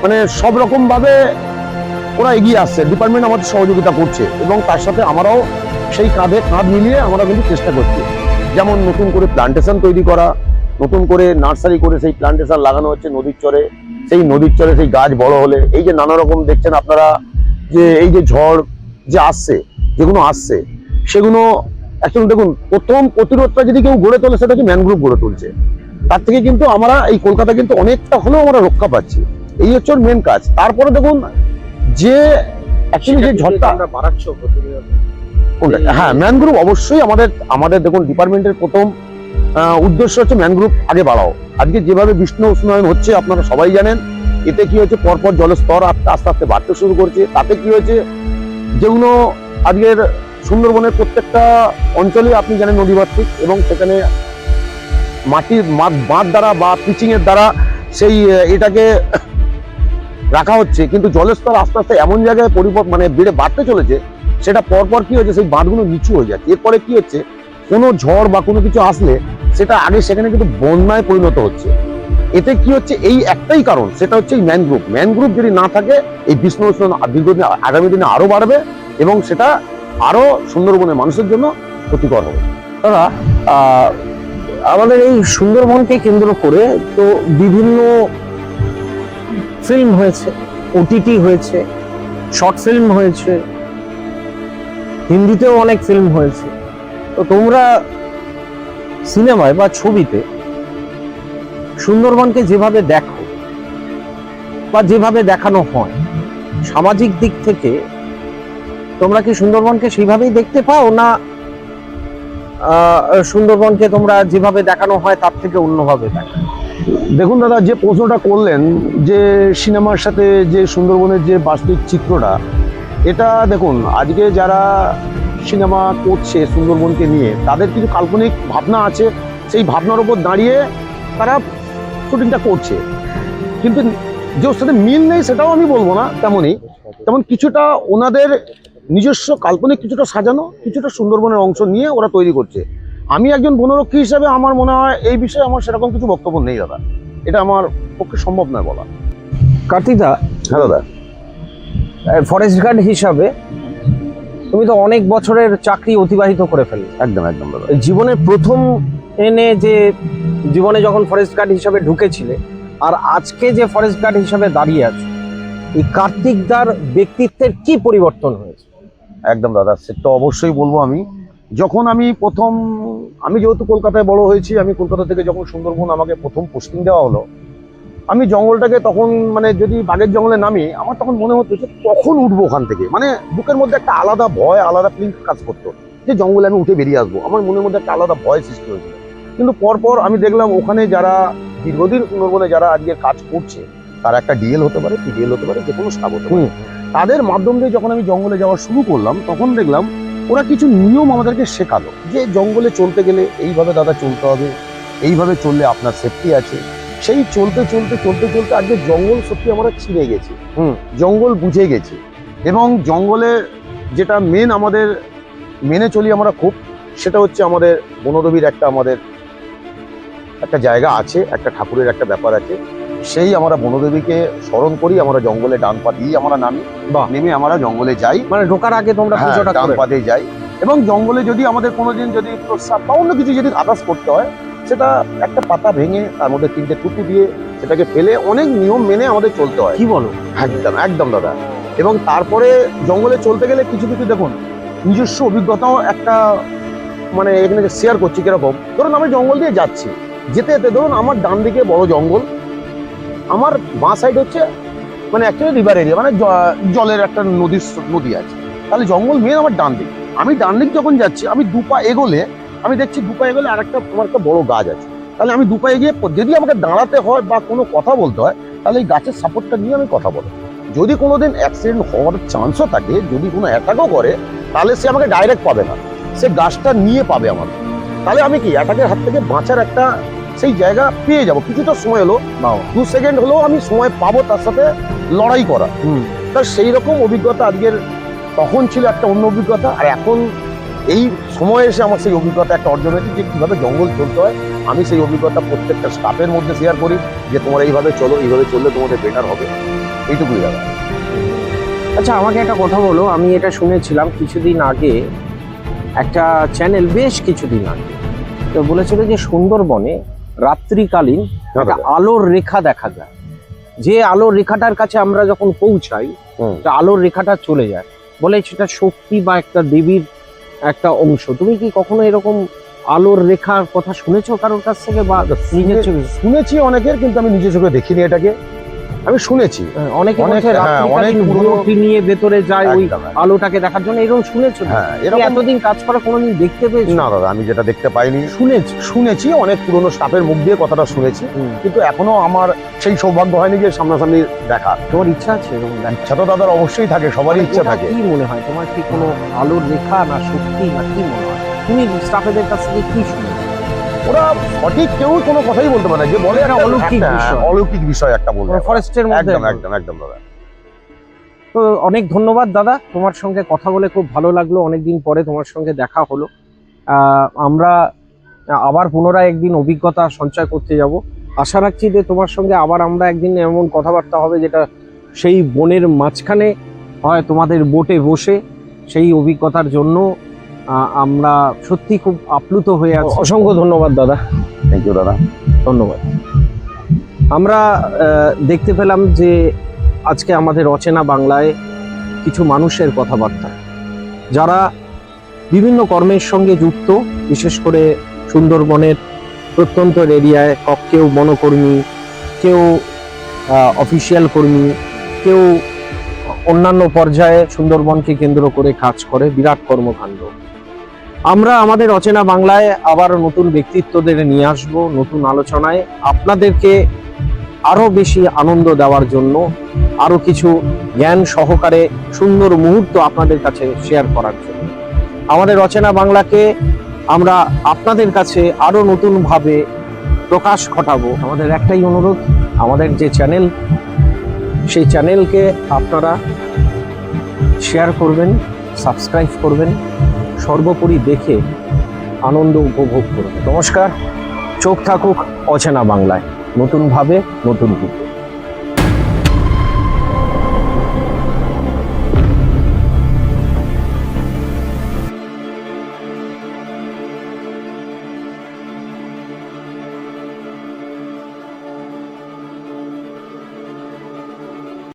মানে সব রকম ভাবে ওরা এগিয়ে আসছে, ডিপার্টমেন্ট আমাদের সহযোগিতা করছে এবং তার সাথে আমরাও সেই কাঁধে কাঁধ মিলিয়ে আমরা কিন্তু চেষ্টা করছি। যেমন নতুন করে প্লান্টেশন তৈরি করা, নতুন করে নার্সারি করে সেই প্লান্টেশন লাগানো হচ্ছে নদীর চরে। সেই নদীর চরে সেই গাছ বড় হলে এই যে নানা রকম দেখছেন আপনারা, যে এই যে ঝড় যে আসছে, যেগুলো আসছে সেগুলো অ্যাকচুয়ালি দেখুন, প্রথম প্রতিরোধটা যদি কেউ গড়ে তোলে সেটা হচ্ছে ম্যানগ্রোভ গড়ে তুলছে। তার থেকে কিন্তু আমরা এই কলকাতা কিন্তু অনেকটা হলেও আমরা রক্ষা পাচ্ছি, এই হচ্ছে ওর মেন কাজ। তারপরে দেখুন যে অ্যাকচুয়ালি যে ঝড়টা বাড়াচ্ছ, হ্যাঁ, ম্যানগ্রোভ অবশ্যই আমাদের দেখুন ডিপার্টমেন্টের প্রথম উদ্দেশ্য হচ্ছে ম্যানগ্রোভ আগে বাড়াও। আজকে যেভাবে বৃষ্টি উষ্ণায়ন হচ্ছে আপনারা সবাই জানেন, এতে কি হচ্ছে পরপর জলের স্তর আস্তে আস্তে বাড়তে শুরু করছে। তাতে কি হয়েছে, যেগুলো আজকের সুন্দরবনের প্রত্যেকটা অঞ্চলে আপনি জানেন নদীমাতৃক, এবং সেখানে মাটির বাঁধ দ্বারা বা পিচিং এর দ্বারা সেই এটাকে রাখা হচ্ছে, কিন্তু জলের স্তর আস্তে আস্তে এমন জায়গায় মানে বেড়ে বাড়তে চলেছে, সেটা পরপর কি হচ্ছে সেই বাঁধগুলো নিচু হয়ে যাচ্ছে। এরপরে কি হচ্ছে, কোনো ঝড় বা কোনো কিছু আসলে সেটা আগে সেখানে কিন্তু বন্যায় পরিণত হচ্ছে। এতে কি হচ্ছে, এই একটাই কারণ, সেটা হচ্ছে এই ম্যানগ্রোভ যদি না থাকে এই বৃষ্টি দীর্ঘদিন আগামী দিনে আরো বাড়বে এবং সেটা আরো সুন্দরবনের মানুষের জন্য ক্ষতিকর হবে। দাদা, আমাদের এই সুন্দরবনকে কেন্দ্র করে তো বিভিন্ন ফিল্ম হয়েছে, ওটিটি হয়েছে, শর্ট ফিল্ম হয়েছে, হিন্দিতেও অনেক ফিল্ম হয়েছে। তো তোমরা সিনেমায় বা ছবিতে সুন্দরবনকে যেভাবে দেখো বা যেভাবে দেখানো হয়, সামাজিক দিক থেকে তোমরা কি সুন্দরবনকে সেইভাবেই দেখতে পাও, না সুন্দরবনকে তোমরা যেভাবে দেখানো হয় তার থেকে অন্যভাবে দেখো? দেখুন দাদা, যে প্রশ্নটা করলেন যে সিনেমার সাথে যে সুন্দরবনের যে বাস্তবিক চিত্রটা, এটা দেখুন আজকে যারা সিনেমা করছে সুন্দরবনকে নিয়ে তাদের কিছু কাল্পনিক ভাবনা আছে, সেই ভাবনার উপর দাঁড়িয়ে তারা শুটিংটা করছে, কিন্তু যে ওর সাথে মিল নেই সেটাও আমি বলবো না। তেমন কিছুটা ওনাদের নিজস্ব কাল্পনিক কিছুটা সাজানো, কিছুটা সুন্দরবনের অংশ নিয়ে ওরা তৈরি করছে। আমি একজন বনরক্ষী হিসাবে আমার মনে হয় এই বিষয়ে আমার সেরকম কিছু বক্তব্য নেই দাদা, এটা আমার পক্ষে সম্ভব নয় বলা। কার্তিক দা, হ্যাঁ দাদা, ফরেস্ট গার্ড হিসাবে তুমি তো অনেক বছরের চাকরি অতিবাহিত করে ফেলে। একদম দাদা। জীবনের প্রথম জীবনে যখন ফরেস্ট গার্ড হিসাবে ঢুকেছিলে আর আজকে যে ফরেস্ট গার্ড হিসাবে দাঁড়িয়ে আছো, এই কার্তিক দার ব্যক্তিত্বের কি পরিবর্তন হয়েছে? একদম দাদা, সেটা অবশ্যই বলবো। যখন আমি যেহেতু কলকাতায় বড় হয়েছি, আমি কলকাতা থেকে যখন সুন্দরবন আমাকে প্রথম পোস্টিং দেওয়া হলো, আমি জঙ্গলটাকে তখন মানে যদি বাঘের জঙ্গলে নামি, আমার তখন মনে হতো যে কখন উঠবো ওখান থেকে, মানে বুকের মধ্যে একটা আলাদা ভয়, আলাদা ফিলিংস কাজ করতো যে জঙ্গলে আমি উঠে বেরিয়ে আসবো। আমার মনের মধ্যে একটা আলাদা ভয় সৃষ্টি হয়েছিল। কিন্তু পরপর আমি দেখলাম ওখানে যারা দীর্ঘদিন সুন্দরবনে যারা আজকে কাজ করছে, তারা একটা ডিএল হতে পারে, পিডিএল হতে পারে, যে কোনো স্টাফ হতে পারে, তাদের মাধ্যম দিয়ে যখন আমি জঙ্গলে যাওয়া শুরু করলাম, তখন দেখলাম ওরা কিছু নিয়ম আমাদেরকে শেখালো যে জঙ্গলে চলতে গেলে এইভাবে দাদা চলতে হবে, এইভাবে চললে আপনার সেফটি আছে। সেই চলতে চলতে চলতে চলতে আজকে জঙ্গল সত্যি আমরা চিনে গেছি, জঙ্গল বুঝে গেছি। এবং জঙ্গলে যেটা মেন আমাদের মেনে চলি আমরা খুব, সেটা হচ্ছে আমাদের বনদেবীর আমাদের একটা জায়গা আছে, একটা ঠাকুরের একটা ব্যাপার আছে। সেই আমরা বনদেবীকে স্মরণ করি, আমরা জঙ্গলে ডান পা দিয়ে আমরা নামি, নেমে আমরা জঙ্গলে যাই, মানে ঢোকার আগে তোমরা হ্যাঁ, পুজোটা ডান করে পা দিয়ে যাই। এবং জঙ্গলে যদি আমাদের কোনোদিন যদি প্রস্রাব বা অন্য কিছু যদি আদাস করতে হয়, সেটা একটা পাতা ভেঙে তার মধ্যে 3টে থুতু দিয়ে সেটাকে ফেলে অনেক নিয়ম মেনে আমাদের চলতে হয়। কি বলো? একদম একদম দাদা। এবং তারপরে জঙ্গলে চলতে গেলে কিছু কিছু দেখুন নিজস্ব অভিজ্ঞতাও একটা মানে এখানে শেয়ার করছি। কিরকম, ধরুন আমি জঙ্গল দিয়ে যাচ্ছি, যেতে যেতে ধরুন আমার ডান দিকে বড় জঙ্গল, আমার বাঁ সাইড হচ্ছে মানে অ্যাকচুয়ালি রিভার এরিয়া, মানে জলের একটা নদী আছে। তাহলে জঙ্গল মেন আমার ডান দিক। আমি ডান দিক যখন যাচ্ছি, আমি দুপা এগোলে আমি দেখছি দুপা এগোলে আরেকটা আমার একটা বড় গাছ আছে। তাহলে আমি দুপা এগিয়ে যদি আমাকে দাঁড়াতে হয় বা কোনো কথা বলতে হয়, তাহলে এই গাছের সাপোর্টটা নিয়ে আমি কথা বলবো। যদি কোনোদিন অ্যাক্সিডেন্ট হওয়ার চান্সও থাকে, যদি কোনো অ্যাটাকও করে, তাহলে সে আমাকে ডাইরেক্ট পাবে না, সে গাছটা নিয়ে পাবে আমাকে। তাহলে আমি কি অ্যাটাকের হাত থেকে বাঁচার একটা সেই জায়গা পেয়ে যাবো। কিছুটা সময় হলো, 2 সেকেন্ড হলেও আমি সময় পাবো তার সাথে লড়াই করা। তা সেই রকম অভিজ্ঞতা আজকের, তখন ছিল একটা অন্য অভিজ্ঞতা, আর এখন এই সময়ে এসে আমার সেই অভিজ্ঞতা একটা অর্জন হয়েছে যে কীভাবে জঙ্গল চলতে হয়। আমি সেই অভিজ্ঞতা প্রত্যেকটা স্টাফের মধ্যে শেয়ার করি যে তোমরা এইভাবে চলো, এইভাবে চললে তোমাদের বেটার হবে, এইটুকুই দাদা। আচ্ছা, আমাকে একটা কথা বলো। আমি এটা শুনেছিলাম কিছুদিন আগে, একটা চ্যানেল বেশ কিছুদিন আগে তো বলেছিল যে সুন্দরবনে রাত্রিকালীন একটা আলোর রেখা দেখা যায়, যে আলোর রেখাটার কাছে আমরা যখন পৌঁছাই, আলোর রেখাটা চলে যায়, বলে সেটা শক্তি বা একটা দেবীর একটা অংশ। তুমি কি কখনো এরকম আলোর রেখার কথা শুনেছো কারোর কাছ থেকে, বা নিজের চোখে? শুনেছি অনেকের, কিন্তু আমি নিজের চোখে দেখিনি এটাকে। আমি শুনেছি অনেকে নিয়ে ভেতরে যায় ওই আলোটাকে দেখার জন্য, এরকম শুনেছো? হ্যাঁ, এতদিন কাজ করা কোনোদিন দেখতে পেয়েছো? না দাদা, আমি যেটা দেখতে পাইনি। শুনেছি অনেক পুরনো স্টাফের মুখ দিয়ে কথাটা শুনেছি, কিন্তু এখনো আমার সেই সৌভাগ্য হয়নি যে সামনাসামনি দেখা। তোমার ইচ্ছা আছে এরকম? ইচ্ছা তো দাদার অবশ্যই থাকে, সবারই ইচ্ছা থাকে। কি মনে হয় তোমার, কি কোনো আলোর রেখা না শক্তি না কি মনে হয়? তুমি স্টাফেদের কাছ থেকে কি শুনে? ওরা সঠিক কেউ কোনো কথাই বলতে পারে না, যে বলে একটা অলৌকিক বিষয় একটা বলবে ফরেস্টের মধ্যে। একদম একদম একদম দাদা। তো অনেক ধন্যবাদ দাদা, তোমার সঙ্গে কথা বলে খুব ভালো লাগলো। অনেকদিন পরে তোমার সঙ্গে দেখা হলো। আমরা আবার পুনরায় একদিন অভিজ্ঞতা সঞ্চয় করতে যাব। আশা রাখছি যে তোমার সঙ্গে আবার আমরা একদিন এমন কথাবার্তা হবে যেটা সেই বনের মাঝখানে হয়, তোমাদের বোটে বসে সেই অভিজ্ঞতার জন্য আমরা সত্যি খুব আপ্লুত হয়ে আছি। অসংখ্য ধন্যবাদ দাদা। থ্যাংক ইউ দাদা, ধন্যবাদ। আমরা দেখতে পেলাম যে আজকে আমাদের অচেনা বাংলায় কিছু মানুষের কথাবার্তা, যারা বিভিন্ন কর্মের সঙ্গে যুক্ত, বিশেষ করে সুন্দরবনের প্রত্যন্ত এরিয়ায়। কেউ বনকর্মী, কেউ অফিসিয়াল কর্মী, কেউ অন্যান্য পর্যায়ে সুন্দরবনকে কেন্দ্র করে কাজ করে। বিরাট কর্মকাণ্ড। আমরা আমাদের অচেনা বাংলায় আবার নতুন ব্যক্তিত্বদের নিয়ে আসব, নতুন আলোচনায় আপনাদেরকে আরো বেশি আনন্দ দেওয়ার জন্য, আরো কিছু জ্ঞান সহকারে সুন্দর মুহূর্ত আপনাদের কাছে শেয়ার করার জন্য। আমাদের অচেনা বাংলাকে আমরা আপনাদের কাছে আরো নতুন ভাবে প্রকাশ ঘটাবো। আমাদের একটাই অনুরোধ, আমাদের যে চ্যানেল, সেই চ্যানেলকে আপনারা শেয়ার করবেন, সাবস্ক্রাইব করবেন, সর্বোপরি দেখে আনন্দ উপভোগ করবেন। নমস্কার, চোখ থাকুক অচেনা বাংলায়, নতুন ভাবে নতুন রূপে।